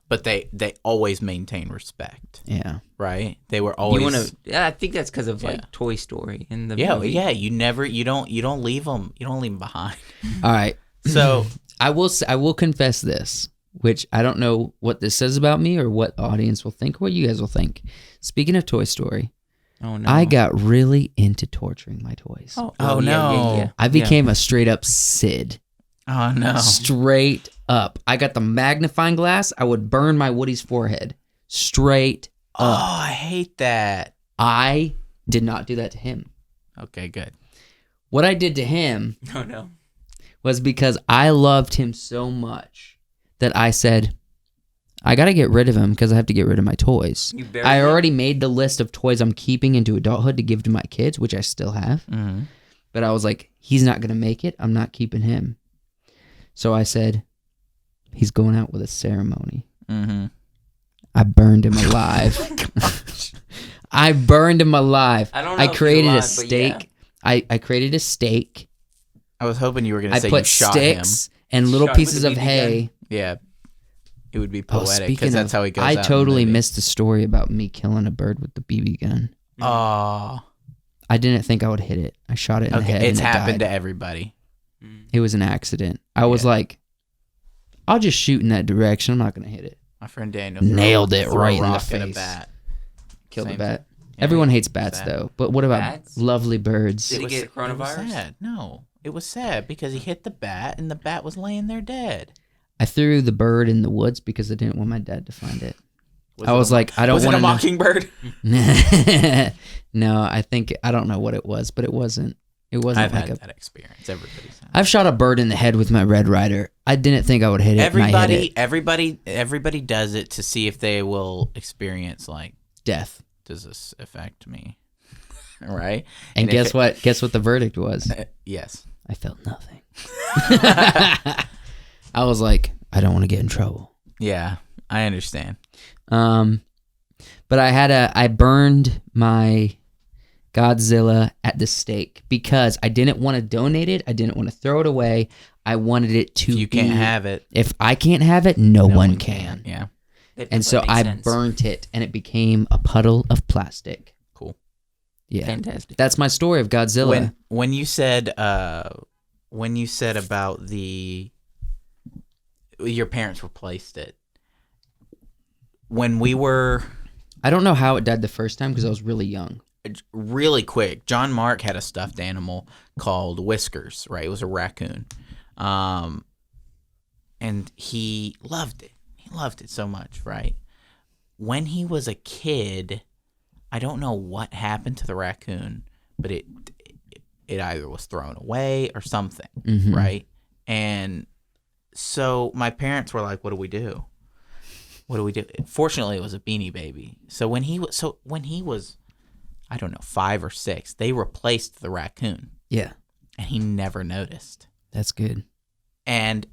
but they always maintain respect. Yeah. Right? They were always. I think that's because of like Toy Story in the Yeah, movie. yeah. You don't leave them. You don't leave them behind. All right. So I will confess this, which I don't know what this says about me or what the audience will think or what you guys will think. Speaking of Toy Story, Oh no. I got really into torturing my toys. Oh, yeah, no. yeah. I became a straight up Sid. Oh no. Straight up. I got the magnifying glass. I would burn my Woody's forehead. Straight Oh, up. I hate that. I did not do that to him. Okay, good. What I did to him Oh no. was because I loved him so much that I said, I got to get rid of him because I have to get rid of my toys. You buried I him? already made the list of toys I'm keeping into adulthood to give to my kids, which I still have. Mm-hmm. But I was like, he's not going to make it. I'm not keeping him. So I said, he's going out with a ceremony. Mm-hmm. I burned him alive. I burned him alive. I don't know I if he's created alive, a but steak. I created a steak. I was hoping you were going to I say you put shot sticks and little Shot with pieces the of BB hay. him. Yeah. It would be Oh, poetic speaking because that's of, how he goes I out in the totally movie. missed the story about me killing a bird with the BB gun. Oh. I didn't think I would hit it. I shot it in the head. It's and it happened died. to everybody. It was an accident. I was like, I'll just shoot in that direction. I'm not going to hit it. My friend Daniel Nailed it threw a right in the rock at a face. bat. Killed the Same bat. thing. Yeah, Everyone he- hates bats, sad. though. But what about Bats? lovely birds? Did he get It coronavirus? was sad. No, it was sad because he hit the bat and the bat was laying there dead. I threw the bird in the woods because I didn't want my dad to find it. Was I it was a- like, I don't was it want a to know. mockingbird? No, I don't know what it was, but it wasn't. It wasn't I've like had a. that experience. Everybody's had. I've shot a bird in the head with my Red Ryder. I didn't think I would hit it. and I hit Everybody does it to see if they will experience like, death. does this affect me? Right? And if guess it- what? Guess what the verdict was? Yes. I felt nothing. I was like, I don't want to get in trouble. Yeah, I understand. But I burned my Godzilla at the stake because I didn't want to donate it. I didn't want to throw it away. I wanted it to If you be. can't have it, If I can't have it, no one can. Yeah. And so I burnt it, and it became a puddle of plastic. Cool. Yeah, Fantastic. that's my story of Godzilla. When you said about your parents replaced it. When we were I don't know how it died the first time because I was really young. really quick, John Mark had a stuffed animal called Whiskers, right? It was a raccoon. And he loved it. He loved it so much, right? When he was a kid, I don't know what happened to the raccoon, but it either was thrown away or something, right? And so my parents were like, what do we do? What do we do? Fortunately, it was a Beanie Baby. So when he was, I don't know, 5 or 6, they replaced the raccoon, Yeah, and he never noticed. that's good. And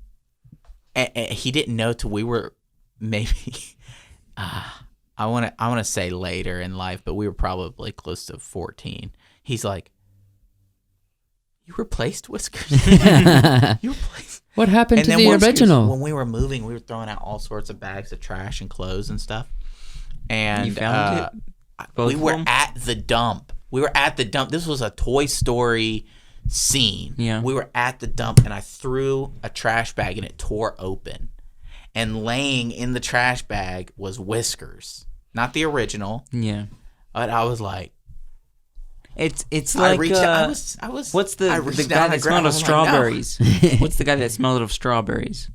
he didn't know till we were maybe, I want to say later in life, but we were probably close to 14. He's like, "You replaced Whiskers? You replaced?" What happened And to then the once original? when we were moving, we were throwing out all sorts of bags of trash and clothes and stuff. And You found it? Both we of were them? at the dump. This was a Toy Story scene. Yeah. We were at the dump, and I threw a trash bag, and it tore open. And laying in the trash bag was Whiskers. not the original. Yeah. But I was like, It's I like reached out. I was. what's I the reached guy down that and grabbed smelled of it. I was like, no. strawberries? What's the guy that smelled of strawberries?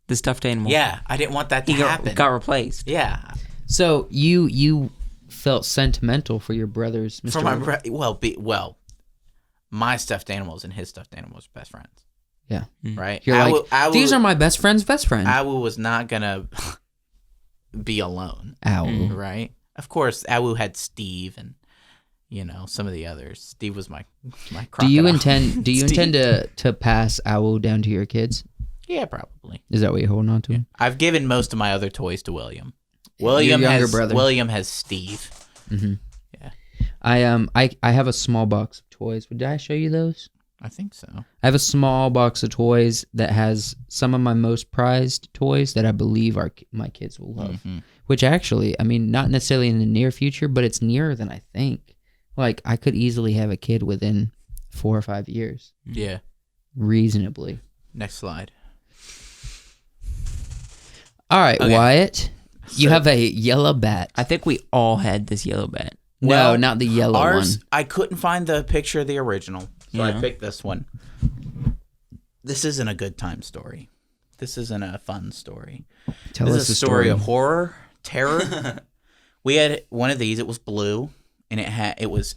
The stuffed animal. Yeah, I didn't want that to He happen. got replaced. Yeah, So you felt sentimental for your brothers, Mr. for my my stuffed animals and his stuffed animals are best friends. Yeah. Right. You're like, these are my best friend's best friend. Awu was not gonna be alone. Ow. Right. Of course, Awu had Steve and some of the others. Steve was my crocodile. Do you intend to pass Owl down to your kids? Yeah, probably. Is that what you're holding on to? I've given most of my other toys to William. Your younger brother. William has Steve. Mm-hmm. Yeah. I have a small box of toys. Did I show you those? I think so. I have a small box of toys that has some of my most prized toys that I believe my kids will love. Mm-hmm. Which actually, I mean, not necessarily in the near future, but it's nearer than I think. Like, I could easily have a kid within 4 or 5 years. Yeah. Reasonably. Next slide. All right, Okay. Wyatt. You have a yellow bat. I think we all had this yellow bat. No, not the yellow Ours, one. I couldn't find the picture of the original, so I Yeah. picked this one. This isn't a good time story. This isn't a fun story. Tell This us is the a story of horror, terror. We had one of these. It was blue, and it was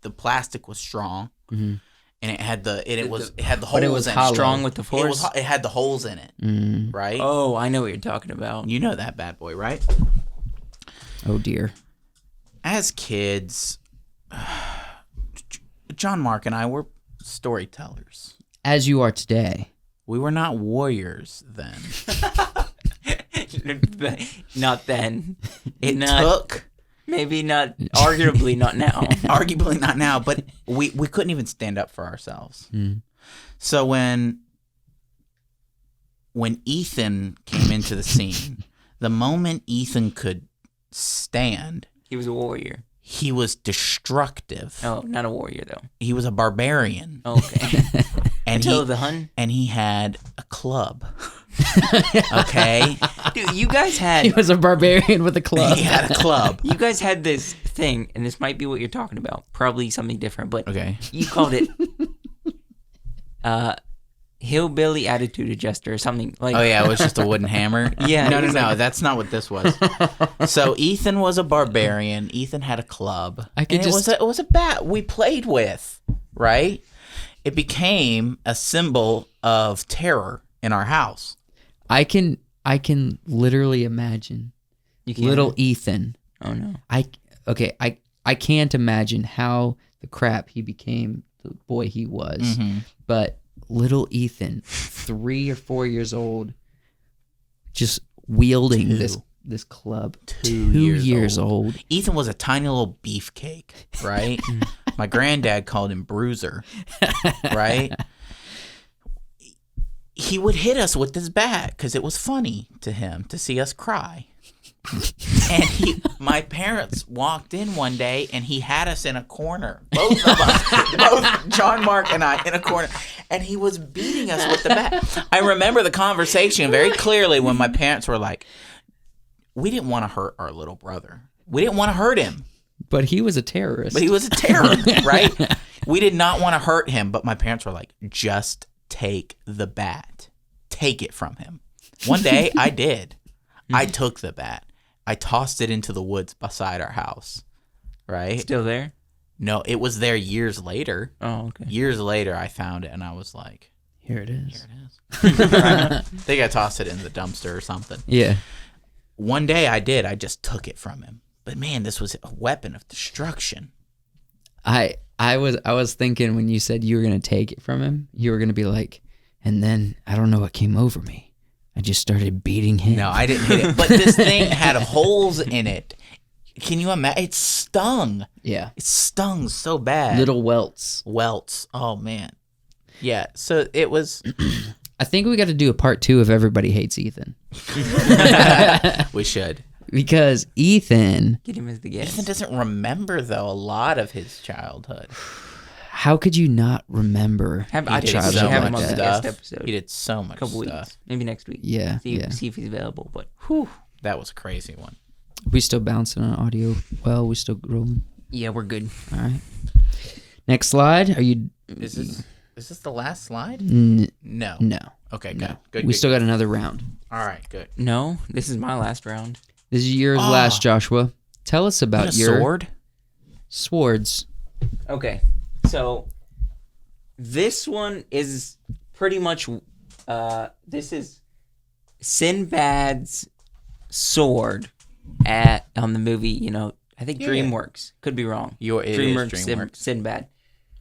the plastic was strong, Mhm. and it had the holes. it was in hollow. Strong with the force. It had the holes in it, Mm. right? Oh, I know what you're talking about. You know that bad boy, right? Oh, dear. As kids, John Mark and I were storytellers. As you are today. We were not warriors then. Not then. It Not- took, Maybe not. Arguably not now. arguably not now, but we couldn't even stand up for ourselves. Mm. So when Ethan came into the scene, the moment Ethan could stand, He was a warrior. he was destructive. Oh, not a warrior though. He was a barbarian. Okay. And Attila the Hun. and he had a club. Okay? Dude, you guys He had was a barbarian with a club. He had a club. you guys had this thing, and this might be what you're talking about. Probably something different, but Okay. you called it hillbilly attitude adjuster or something like. Oh yeah, it was just a wooden hammer. Yeah, No, it was like- that's not what this was. So Ethan was a barbarian. Ethan had a club. I could and just- it was a bat we played with, right? It became a symbol of terror in our house. I can literally imagine You can't- little Ethan. Oh no. I can't imagine how the crap he became the boy he was. Mm-hmm. But little Ethan, 3 or 4 years old, just wielding this club. 2 years old. Ethan was a tiny little beefcake, right? My granddad called him Bruiser, right? He would hit us with this bat because it was funny to him to see us cry. And my parents walked in one day and he had us in a corner, both of us, both John Mark and I, in a corner, and he was beating us with the bat. I remember the conversation very clearly when my parents were like, we didn't want to hurt our little brother. We didn't want to hurt him. But he was a terrorist. But he was a terror, right? We did not want to hurt him, but my parents were like, just take the bat. Take it from him. One day, I did. I took the bat. I tossed it into the woods beside our house, right? Still there? No, it was there years later. Oh, okay. Years later, I found it, and I was like, Here it is. here it is. I think I tossed it in the dumpster or something. Yeah. One day, I did. I just took it from him. But man, this was a weapon of destruction. I was thinking when you said you were gonna take it from him, you were gonna be like, and then I don't know what came over me. I just started beating him. No, I didn't hit it. But this thing had holes in it. Can you imagine? It stung. Yeah. It stung so bad. Little welts. welts. Oh man. Yeah. So it was. I think we got to do a part 2 of Everybody Hates Ethan. We should. Because Ethan, Get him as the guest. Ethan doesn't remember though a lot of his childhood. how could you not remember Have, a I did think we childhood should so have like him on the that? guest stuff. episode. He did so much A couple stuff. weeks. Maybe next week. Yeah, See, yeah. see if he's available. But Whew, that was a crazy one. We still bouncing on audio? Well, we still rolling. Yeah, we're good. All right. Next slide. Are you? Is this the last slide? No. No. Okay, good. No. Good. We good, still good. got another round. All right, good. No, this is my last round. This is yours last, Joshua. Tell us about What, a your sword? swords. Okay, so this one is pretty much. This is Sinbad's sword on the movie. I think Yeah. DreamWorks. Could be wrong. It is DreamWorks. Sinbad.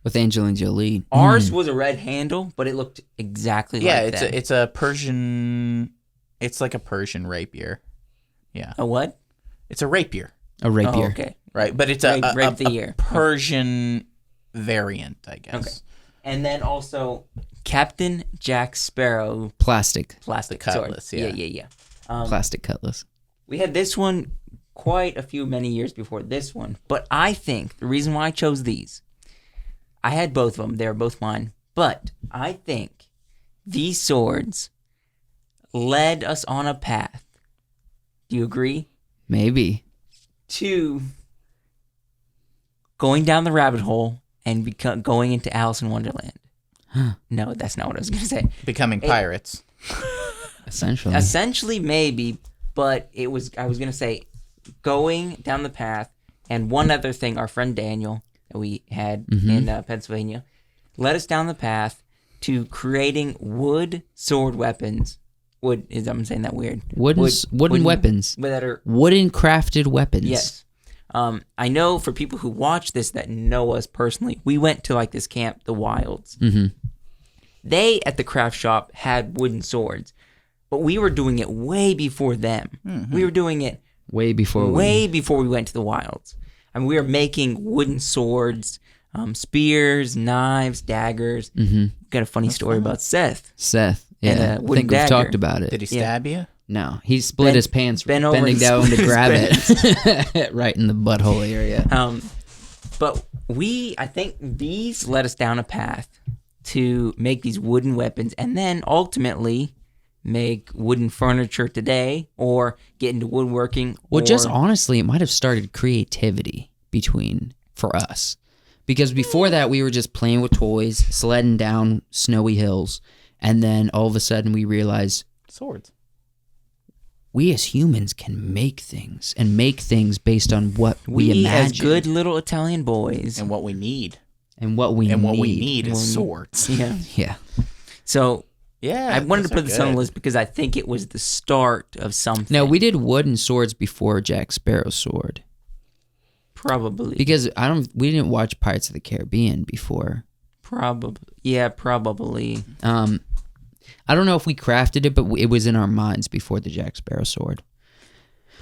With Angelina Jolie. Ours was a red handle, but it looked exactly like that. It's a Persian. It's like a Persian rapier. Yeah, A what? it's a rapier, A rapier. Oh, okay. right? But it's a Rapier. Persian variant, I guess. Okay. And then also Captain Jack Sparrow Plastic. plastic cutlass, sword. yeah. Yeah. Plastic cutlass. We had this one quite many years before this one, but I think the reason why I chose these, I had both of them. They're both mine, but I think these swords led us on a path. Do you agree? Maybe. To going down the rabbit hole and going into Alice in Wonderland. No, that's not what I was going to say. Becoming pirates. Essentially. Essentially, maybe, but I was going to say going down the path. And one other thing, our friend Daniel that we had in Pennsylvania led us down the path to creating wood sword weapons. I'm saying that weird. Wooden weapons. That are Wooden crafted weapons. Yes. I know for people who watch this that know us personally, we went to like this camp, the Wilds. Mm-hmm. They at the craft shop had wooden swords, but we were doing it way before them. Mm-hmm. We were doing it Way before we went to the Wilds. I mean, we were making wooden swords, spears, knives, daggers. Mm-hmm. Got a funny story about Seth. Yeah. And a I wooden think we've dagger. talked about it. Did he stab you? No. He split his pants bent over bending and down split to his grab it. Right in the butthole area. But I think these led us down a path to make these wooden weapons and then ultimately make wooden furniture today or get into woodworking. Well, just honestly, it might have started creativity for us. Because before that, we were just playing with toys, sledding down snowy hills, and then all of a sudden we realized Swords. we as humans can make things and make things based on what we imagine. as good little Italian boys. And what we need. And what we need. is swords. Yeah. Yeah. So Yeah. I wanted to those are put this on the good. list because I think it was the start of something. No, we did wooden swords before Jack Sparrow's sword. Probably. Because we didn't watch Pirates of the Caribbean before. Probably. Yeah, probably. I don't know if we crafted it, but it was in our minds before the Jack Sparrow sword.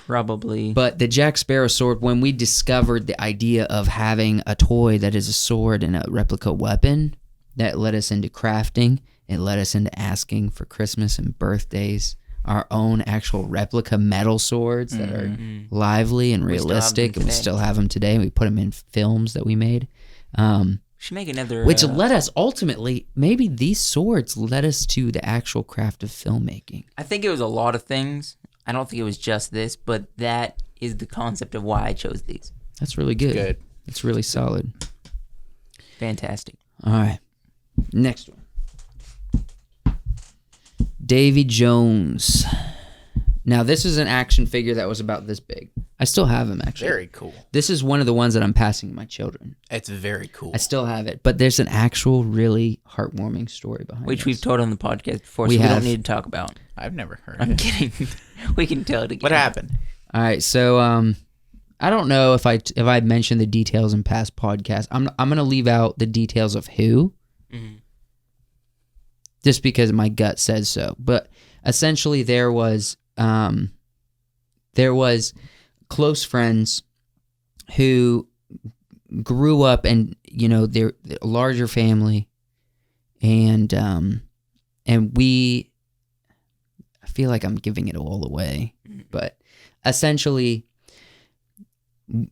Probably. But the Jack Sparrow sword, when we discovered the idea of having a toy that is a sword and a replica weapon, that led us into crafting. It led us into asking for Christmas and birthdays our own actual replica metal swords that are lively and We still have realistic, them and we today. still have them today. We put them in films that we made. Should make another. Which led us ultimately, maybe these swords led us to the actual craft of filmmaking. I think it was a lot of things. I don't think it was just this, but that is the concept of why I chose these. That's really good. Good. It's really solid. Fantastic. All right. Next one. Davy Jones. Now, this is an action figure that was about this big. I still have him, actually. Very cool. This is one of the ones that I'm passing to my children. It's very cool. I still have it, but there's an actual really heartwarming story behind it. Which we've told on the podcast before, We so we have. don't need to talk about. I've never heard I'm it. kidding. We can tell it again. What happened? All right, so I don't know if I mentioned the details in past podcasts. I'm gonna leave out the details of who, just because my gut says so. But essentially, there was close friends who grew up, and they're a larger family, and we. I feel like I'm giving it all away, but essentially,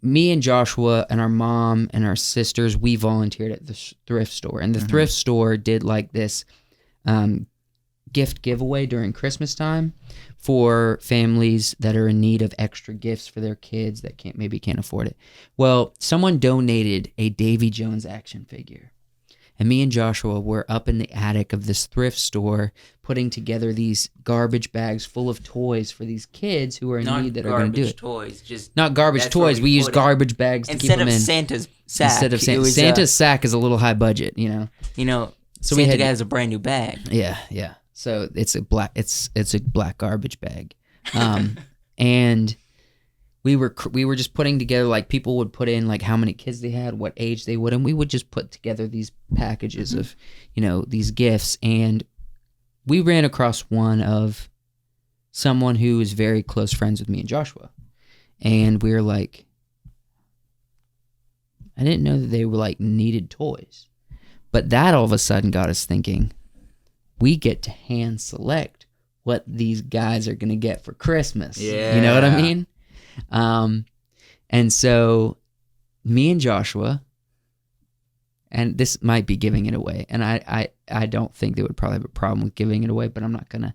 me and Joshua and our mom and our sisters, we volunteered at the thrift store, and the thrift store did like this gift giveaway during Christmas time for families that are in need of extra gifts for their kids that can't afford it. Well, someone donated a Davy Jones action figure. And me and Joshua were up in the attic of this thrift store putting together these garbage bags full of toys for these kids who are in need that are going to do it. Toys, just not garbage toys. We use garbage bags to keep them in. Instead of Santa's sack. Instead of Santa's sack is a little high budget, you know. So Santa has a brand new bag. Yeah. So it's a black garbage bag, and we were just putting together, like, people would put in like how many kids they had, what age they would, and we would just put together these packages of, these gifts. And we ran across one of someone who is very close friends with me and Joshua, and we were like, I didn't know that they were like needed toys, but that all of a sudden got us thinking. We get to hand select what these guys are going to get for Christmas. Yeah. You know what I mean? And so me and Joshua, and this might be giving it away, and I don't think they would probably have a problem with giving it away, but I'm not going to.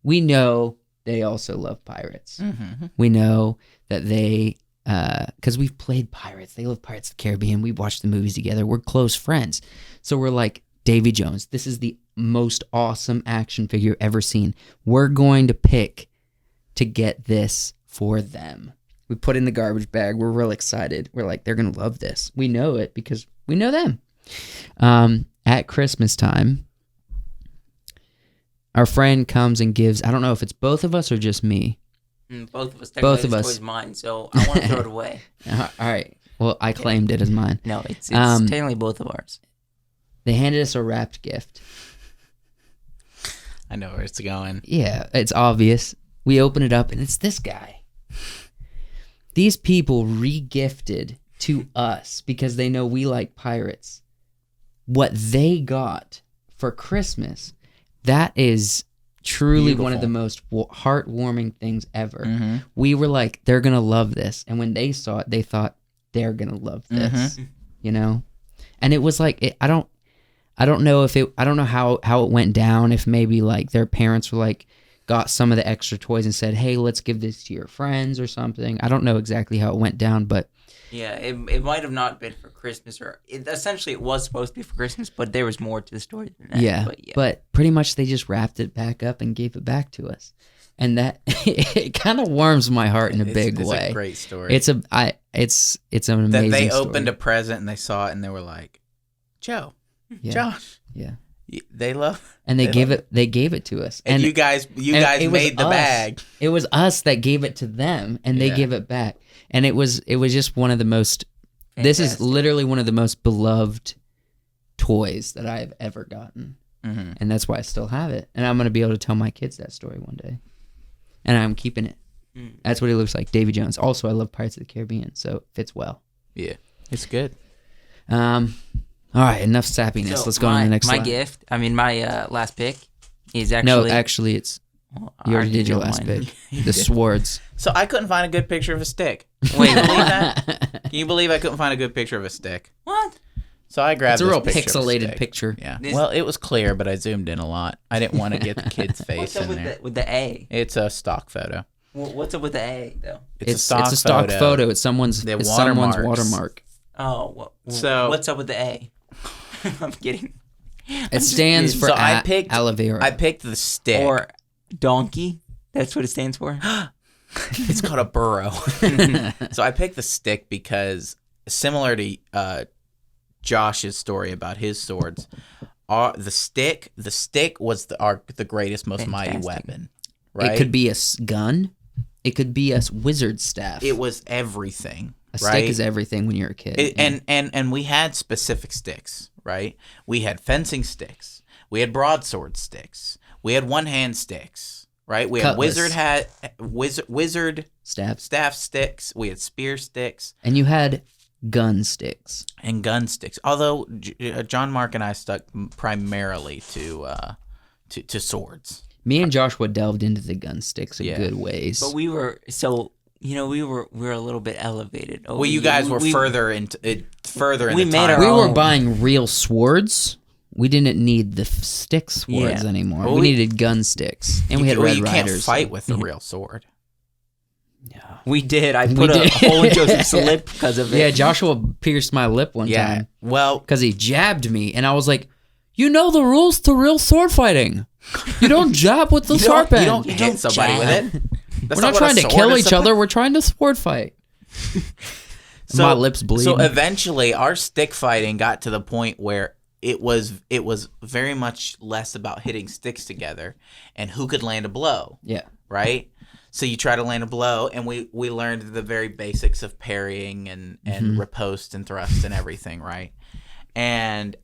We know they also love pirates. Mm-hmm. We know that they, because we've played pirates. They love Pirates of the Caribbean. We watched the movies together. We're close friends. So we're like, Davy Jones, this is the most awesome action figure ever seen. We're going to pick to get this for them. We put in the garbage bag. We're real excited. We're like, they're going to love this. We know it because we know them. At Christmas time, our friend comes and gives, I don't know if it's both of us or just me. Both of us. Both of us. This toy's mine, so I want to throw it away. All right. Well, I claimed it as mine. No, it's technically both of ours. They handed us a wrapped gift. I know where it's going. Yeah, it's obvious. We open it up, and it's this guy. These people re-gifted to us because they know we like pirates. What they got for Christmas, that is truly Beautiful. one of the most heartwarming things ever. Mm-hmm. We were like, they're going to love this. And when they saw it, they thought, they're going to love this. Mm-hmm. And it was like, I don't know how it went down, if maybe like their parents were like, got some of the extra toys and said, hey, let's give this to your friends or something. I don't know exactly how it went down, but yeah, it might have not been for Christmas, or essentially it was supposed to be for Christmas, but there was more to the story than that. Yeah, but pretty much they just wrapped it back up and gave it back to us, and that it kind of warms my heart in a big way. It's a great story. It's an amazing that they story. opened a present and they saw it and they were like, Joe, Yeah. Josh, yeah, they love, and they gave it to us, and you guys it made the was us. bag. It was us that gave it to them, and they gave it back, and it was just one of the most. Fantastic. This is literally one of the most beloved toys that I have ever gotten, and that's why I still have it, and I'm gonna be able to tell my kids that story one day, and I'm keeping it. That's what he looks like, Davy Jones. Also, I love Pirates of the Caribbean, so it fits well. Yeah, it's good. All right, enough sappiness. So Let's go on to the next slide. My last pick is actually... No, actually, it's... You already did your last pick. The swords. So I couldn't find a good picture of a stick. Wait, Can you believe that? Can you believe I couldn't find a good picture of a stick? What? So I grabbed It's a real this picture of a pixelated stick. picture. Yeah. Well, it was clear, but I zoomed in a lot. I didn't want to get the kid's face What's up in there. with the A? It's a stock photo. What's up with the A, though? It's a stock photo. It's someone's watermarks. watermark. Oh, So what's up with the A? I'm kidding. It stands for I picked aloe vera. I picked the stick. Or donkey. That's what it stands for. It's called a burrow. So I picked the stick because, similar to Josh's story about his swords, the stick was the greatest, most mighty weapon. Right? It could be a gun. It could be a wizard staff. It was everything. A stick is everything when you're a kid. And we had specific sticks, right? We had fencing sticks. We had broadsword sticks. We had one-hand sticks, right? We Cutlass. had wizard staff sticks. We had spear sticks. And you had gun sticks. And gun sticks. Although John Mark and I stuck primarily to swords. Me and Joshua delved into the gun sticks a good ways. But we were we were a little bit elevated. You guys were further in we the made time. our we own. were buying real swords. we didn't need the stick swords anymore. Well, we needed gun sticks, and we had Red you Riders. can't fight with a real sword. We did. I put a hole in Joseph's lip because of it. Yeah, Joshua pierced my lip one time. Well, because he jabbed me, and I was like, "You know the rules to real sword fighting. You don't jab with the sharp end. You don't hit somebody with it. We're not trying to kill each other. We're trying to sword fight." So, my lips bleeding. So eventually, our stick fighting got to the point where it was very much less about hitting sticks together and who could land a blow. Yeah. Right. So you try to land a blow, and we learned the very basics of parrying and riposte and thrust and everything, right? And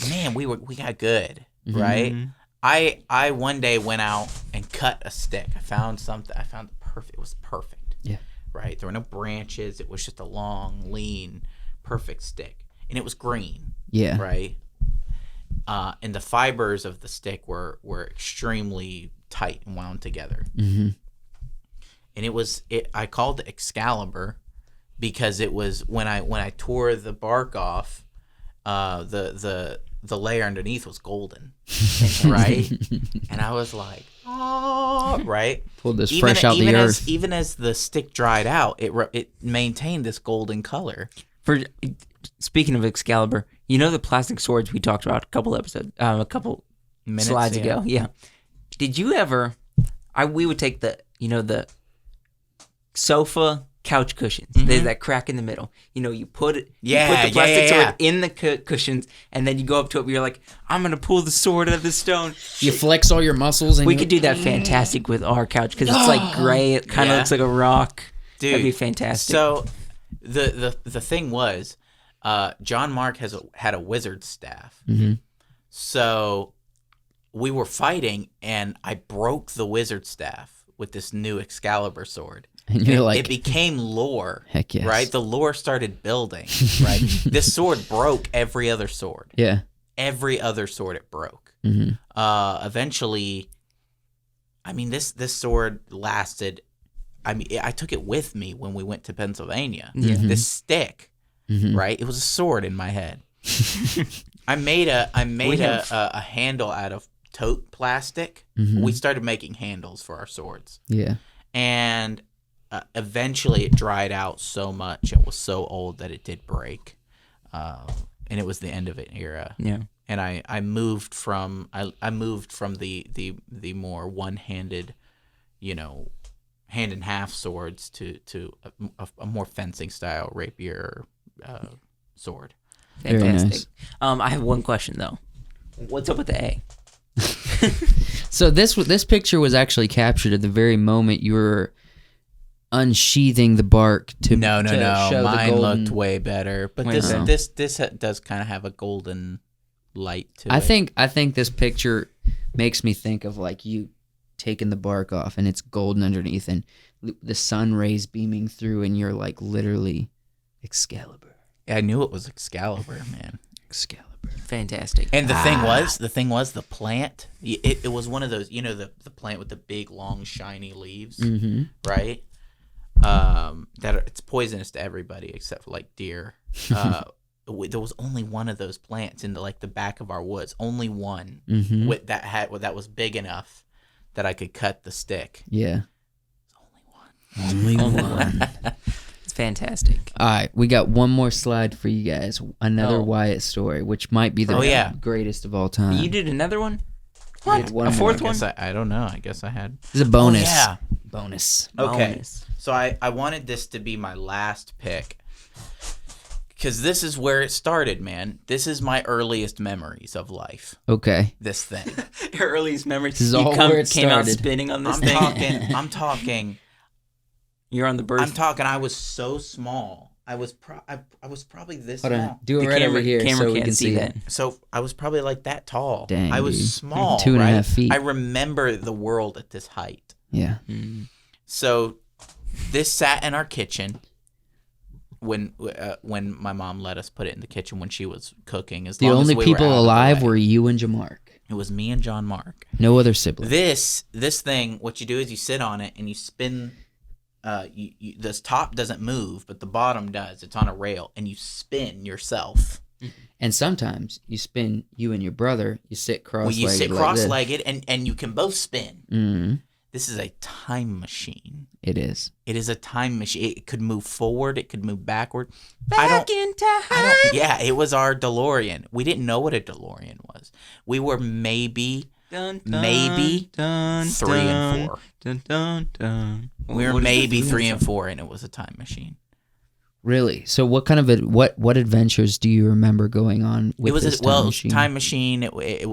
man, we got good, right? I one day went out and cut a stick. I found something. I found perfect. It was perfect. Yeah. Right. There were no branches. It was just a long, lean, perfect stick, and it was green. Yeah. Right. And the fibers of the stick were extremely tight and wound together. Mm-hmm. And I called it Excalibur because it was when I tore the bark off, the layer underneath was golden, right? And I was like, oh, right. Pulled this fresh out the earth. Even as the stick dried out, it maintained this golden color. Speaking of Excalibur, you know the plastic swords we talked about a couple minutes slides ago. Yeah. Did you ever? We would take the sofa couch cushions. There's that crack in the middle. You put the plastic sword in the cushions, and then you go up to it. You're like, I'm gonna pull the sword out of the stone. You flex all your muscles, and we could do that fantastic with our couch because it's like gray. It kind of looks like a rock. Dude, that'd be fantastic. So the thing was, John Mark had a wizard staff. Mm-hmm. So we were fighting, and I broke the wizard staff with this new Excalibur sword. And you're like, it became lore. Heck yes. Right? The lore started building. Right? This sword broke every other sword. Yeah. Every other sword it broke. Mm-hmm. Eventually, I mean, this sword lasted. I mean, I took it with me when we went to Pennsylvania. Mm-hmm. This stick, right? It was a sword in my head. I made a handle out of tote plastic. Mm-hmm. We started making handles for our swords. Yeah. And eventually it dried out so much and was so old that it did break. And it was the end of an era. Yeah. And I moved from the more one-handed, hand and half swords to a more fencing style rapier sword. Fantastic. Nice. I have one question though. What's up with the A? So this picture was actually captured at the very moment you were unsheathing the bark to No. show Mine the golden... looked way better, but this does kind of have a golden light to it. I think this picture makes me think of like you taking the bark off and it's golden underneath and the sun rays beaming through and you're like literally Excalibur. I knew it was Excalibur, man. Excalibur. Fantastic. And the thing was the plant. It was one of those, the plant with the big, long, shiny leaves, Mm-hmm. right? That it's poisonous to everybody except for like deer. There was only one of those plants in the back of our woods. Only one Mm-hmm. that was big enough that I could cut the stick. Yeah. Only one. It's fantastic. All right, we got one more slide for you guys. Another Wyatt story, which might be the greatest of all time. You did another one? What? A fourth one? I don't know. I guess I had. It's a bonus. Oh, yeah. Bonus. Okay. Bonus. So I wanted this to be my last pick because this is where it started, man. This is my earliest memories of life. Okay. This thing. Your earliest memories. This is all where it came out started. spinning on this I'm thing. talking. You're on the birth. I'm talking. I was so small. I was probably this Hold small. on. Do it The right over here camera so we can't can see that. it. So I was probably like that tall. Dang, I was dude. small. 2.5 right? feet. I remember the world at this height. Yeah. So this sat in our kitchen when my mom let us put it in the kitchen when she was cooking. As The long only as we people were out of the alive way. were you and Jamark. It was me and John Mark. No other sibling. This thing, what you do is you sit on it and you spin. This top doesn't move, but the bottom does. It's on a rail, and you spin yourself And sometimes you and your brother, you sit cross-legged. Well, you sit like cross-legged, and you can both spin. Mm-hmm. This is a time machine. It is. It is a time machine. It could move forward. It could move backward. Back in time. Yeah, it was our DeLorean. We didn't know what a DeLorean was. We were maybe Dun, 3 and 4. Dun, dun, dun. We were What is maybe the 3 and 4, and it was a time machine. Really? So what kind of what adventures do you remember going on with this time machine? Time machine. It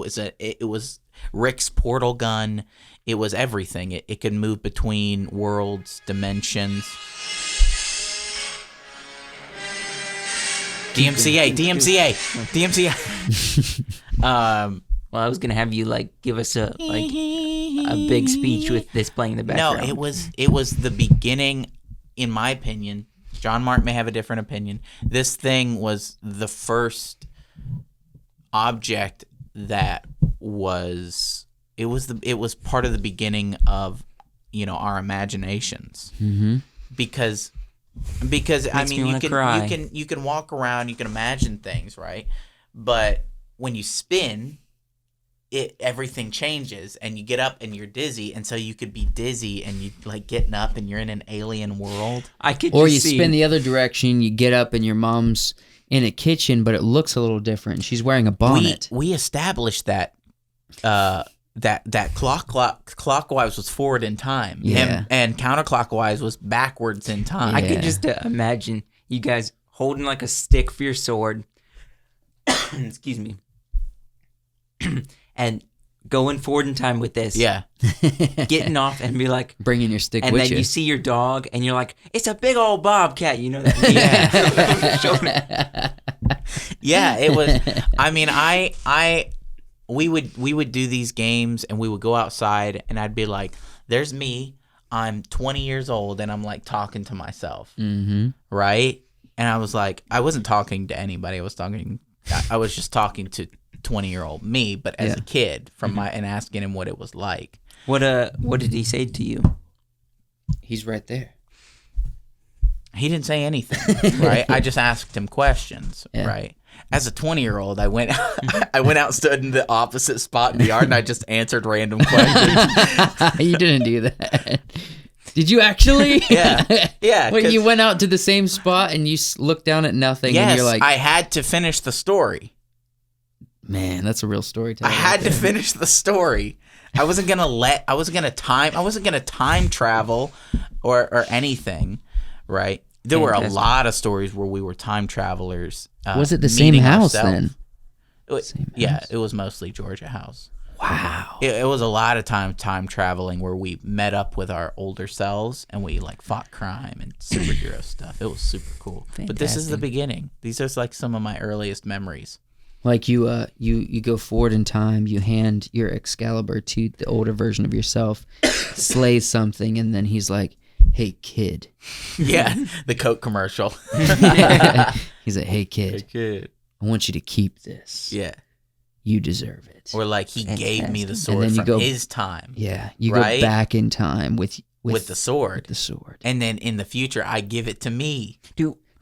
was Rick's portal gun. It was everything. It could move between worlds, dimensions. DMCA. Well, I was gonna have you like give us a big speech with this playing in the background. No, it was the beginning, in my opinion. John Mark may have a different opinion. This thing was the first object that was it was part of the beginning of our imaginations. Mm-hmm. Because I mean you can walk around, you can imagine things, right? But when you spin, everything changes, and you get up and you're dizzy, and so you could be dizzy and you like getting up and you're in an alien world. Or you spin the other direction, you get up and your mom's in a kitchen, but it looks a little different. She's wearing a bonnet. We established that that clockwise was forward in time, and counterclockwise was backwards in time. I could just imagine you guys holding like a stick for your sword. Excuse me. And going forward in time with this. Yeah. Getting off and be like... Bringing your stick with you. you. And then you see your dog and you're like, it's a big old bobcat. You know that? Yeah, it was... I mean, we would do these games and we would go outside and I'd be like, there's me. I'm 20 years old and I'm like talking to myself. Mm-hmm. Right? And I was like, I wasn't talking to anybody. I was just talking to 20-year-old me, but as a kid and asking him what it was like. What did he say to you? He's right there. He didn't say anything, right? I just asked him questions, right? As a 20-year-old, I went out, stood in the opposite spot in the yard, and I just answered random questions. You didn't do that. Did you actually? Yeah. When you went out to the same spot and you looked down at nothing, and you're like, I had to finish the story. Man, that's a real storyteller. I had to finish the story. I wasn't gonna time travel or anything, right? There were a lot of stories where we were time travelers. Was it the same house then? It was mostly Georgia House. Wow. It was a lot of time traveling where we met up with our older selves and we like fought crime and superhero stuff. It was super cool. Fantastic. But this is the beginning. These are like some of my earliest memories. Like you go forward in time, you hand your Excalibur to the older version of yourself, slays something, and then he's like, "Hey kid." Yeah, the Coke commercial. He's like, "Hey kid, I want you to keep this. Yeah, you deserve it." Or like he gave me the sword from his time. Yeah, you go back in time with the sword. With the sword, and then in the future, I give it to me.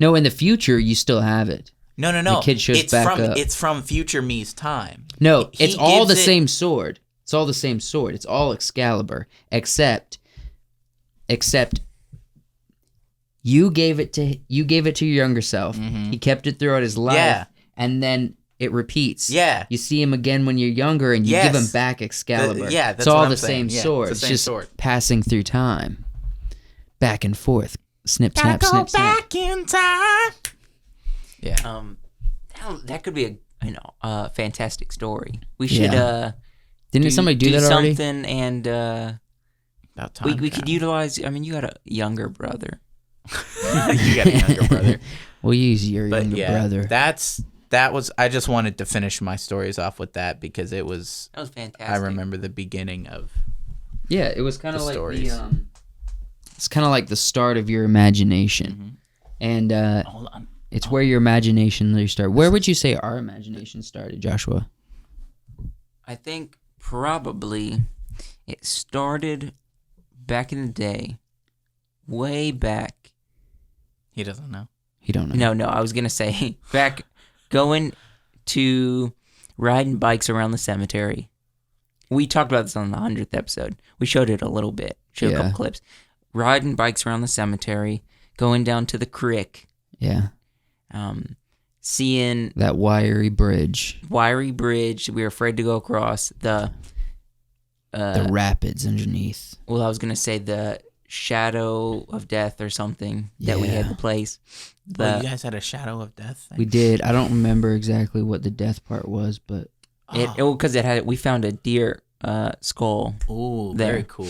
No, in the future, you still have it. No. The kid shows back up. It's from future me's time. No, it's all the same sword. It's all the same sword. It's all Excalibur, except you gave it to your younger self. Mm-hmm. He kept it throughout his life, and then it repeats. Yeah, you see him again when you're younger, and you give him back Excalibur. That's it's all what I'm the saying. same sword. It's the same just sword. Passing through time, back and forth. Snip, snap, snip, snap. Back in time. Yeah. That could be a fantastic story. We should Didn't somebody do that already? Something and about time. We could utilize. I mean, you got a younger brother. You got a younger brother. We'll use your younger brother. That was. I just wanted to finish my stories off with that because that was fantastic. I remember the beginning of. Yeah, it was kind of like stories. It's kind of like the start of your imagination, and hold on. It's where your imagination really started. Where would you say our imagination started, Joshua? I think probably it started back in the day, way back. He doesn't know. He don't know. No. I was gonna say back going to riding bikes around the cemetery. We talked about this on the 100th episode. We showed it a little bit. Showed a couple clips. Riding bikes around the cemetery, going down to the creek. Yeah. Seeing that wiry bridge. We were afraid to go across the rapids underneath. Well, I was gonna say the shadow of death or something that we had to place. You guys had a shadow of death thing? We did. I don't remember exactly what the death part was, but because we found a deer skull. Ooh, very cool.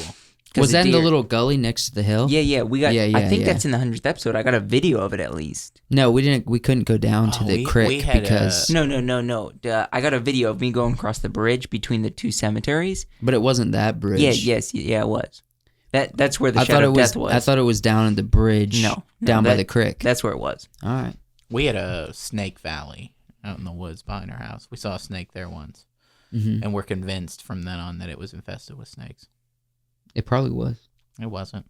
Was that in the little gully next to the hill? Yeah. We got. I think that's in the 100th episode. I got a video of it at least. No, we didn't. We couldn't go down to the creek because no. I got a video of me going across the bridge between the two cemeteries. But it wasn't that bridge. Yeah, it was. That's where the shadow of death was. I thought it was down in the bridge. No, down by the creek. That's where it was. All right. We had a snake valley out in the woods behind our house. We saw a snake there once, and we're convinced from then on that it was infested with snakes. It probably was. It wasn't.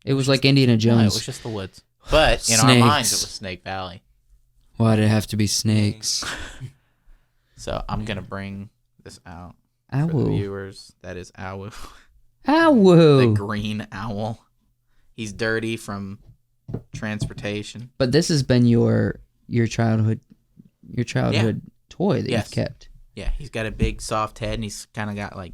It was like Indiana Jones. No, it was just the woods. But in our minds, it was Snake Valley. Why did it have to be snakes? So I'm going to bring this out Owl. for the viewers. That is Owl. Owl. The green owl. He's dirty from transportation. But this has been your childhood toy that you've kept. Yeah, he's got a big soft head, and he's kind of got like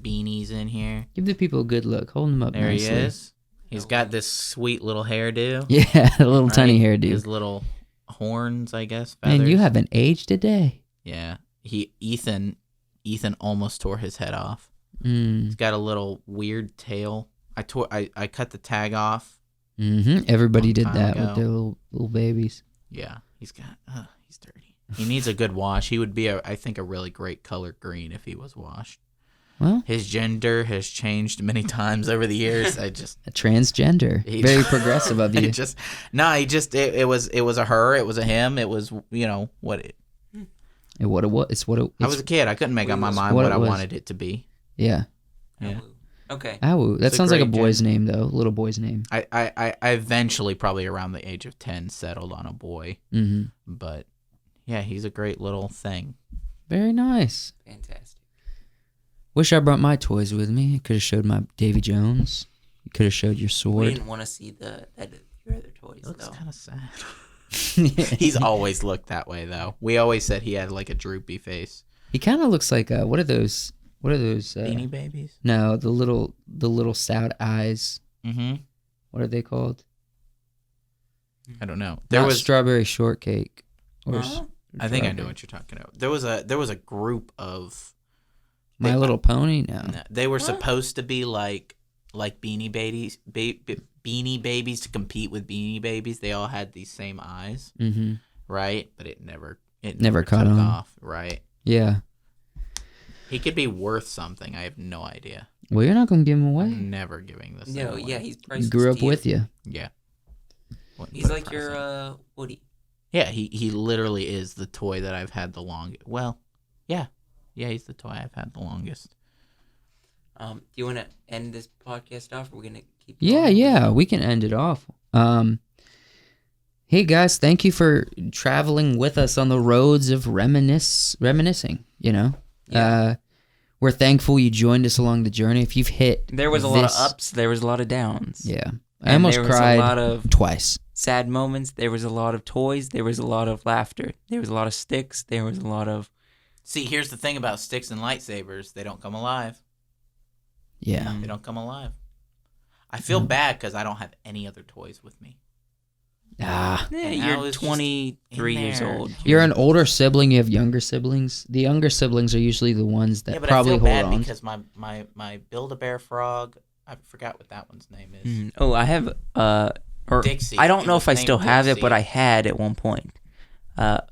beanies in here. Give the people a good look. Hold him up nicely. There he is. He's got this sweet little hairdo. Yeah, a little tiny hairdo. His little horns, I guess. Feathers. Man, you haven't aged a day. Yeah. Ethan almost tore his head off. Mm. He's got a little weird tail. I cut the tag off. Mm-hmm. Everybody did that ago. with their little babies. Yeah. He's dirty. He needs a good wash. He would be, I think, a really great color green if he was washed. Well, his gender has changed many times over the years. A transgender, very progressive of you. It was a her, it was a him, it was what it. What it was. It's what it. I was a kid. I couldn't make up my mind what I wanted it to be. Yeah. Yeah. Okay. Awu. That sounds like a boy's name, though. A little boy's name. I eventually, probably around the age of 10, settled on a boy. Mm-hmm. But yeah, he's a great little thing. Very nice. Fantastic. Wish I brought my toys with me. I could have showed my Davy Jones. You could have showed your sword. We didn't want to see your other toys. It looks though. kind of sad. He's always looked that way, though. We always said he had like a droopy face. He kind of looks like what are those? Beanie Babies? No, the little stout eyes. Mm-hmm. What are they called? I don't know. There was strawberry shortcake. I think I know what you're talking about. There was a group of My Little Pony. No, they were supposed to be like Beanie Babies, Beanie Babies to compete with Beanie Babies. They all had these same eyes, right? But it never caught took on. off, right? Yeah. He could be worth something. I have no idea. Well, you're not gonna give him away. I'm never giving this. No, away. yeah, he's He priced. grew up with you. Yeah. He's like your Woody. Yeah, he literally is the toy that I've had the longest. Well, yeah, he's the toy I've had the longest. Do you want to end this podcast off, or we're gonna keep? Yeah, we can end it off. Hey guys, thank you for traveling with us on the roads of reminiscing. We're thankful you joined us along the journey. If you've hit, there was a lot of ups, there was a lot of downs. Yeah, I almost cried. There was a lot of twice. Sad moments. There was a lot of toys. There was a lot of laughter. There was a lot of sticks. There was a lot of. See, here's the thing about sticks and lightsabers: they don't come alive. Yeah, they don't come alive. I feel bad because I don't have any other toys with me. You're 23 years old. You're an older sibling. You have younger siblings. The younger siblings are usually the ones that probably hold on. I feel bad because my Build-A-Bear frog. I forgot what that one's name is. Oh, I have Dixie. I don't know if I still have Dixie. it, but I had at one point.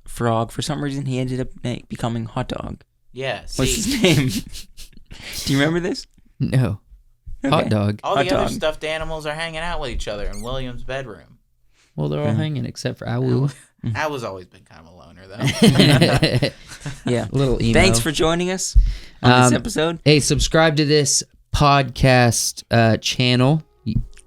Frog. For some reason, he ended up becoming Hot Dog. Yeah. What's his name? Do you remember this? No. Okay. Hot Dog. All the other stuffed animals are hanging out with each other in William's bedroom. Well, they're all hanging except for Awu. Awu's always been kind of a loner, though. Yeah. A little emo. Thanks for joining us on this episode. Hey, subscribe to this podcast channel.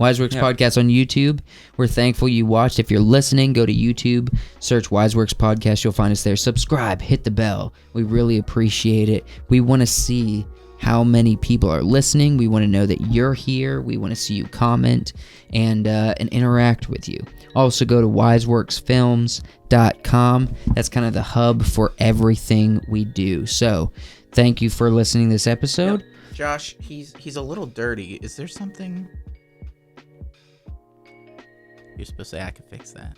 Wiseworks Podcast on YouTube. We're thankful you watched. If you're listening, go to YouTube, search Wiseworks Podcast. You'll find us there. Subscribe, hit the bell. We really appreciate it. We want to see how many people are listening. We want to know that you're here. We want to see you comment and interact with you. Also, go to wiseworksfilms.com. That's kind of the hub for everything we do. So, thank you for listening to this episode. Yep. Josh, he's a little dirty. Is there something? You're supposed to say I can fix that.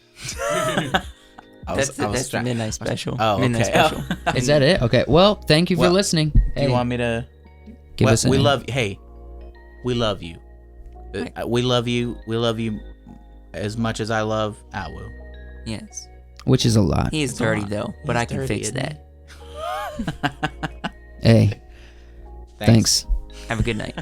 That's the midnight special. Oh, midnight okay. special. Is that it? Okay. Well, thank you for listening. Do you want me to give us a we name. love? Hey, we love you. We love you. We love you as much as I love Awu. Yes. Which is a lot. He is dirty though, but I can dirty, fix isn't that. Hey. Thanks. Have a good night.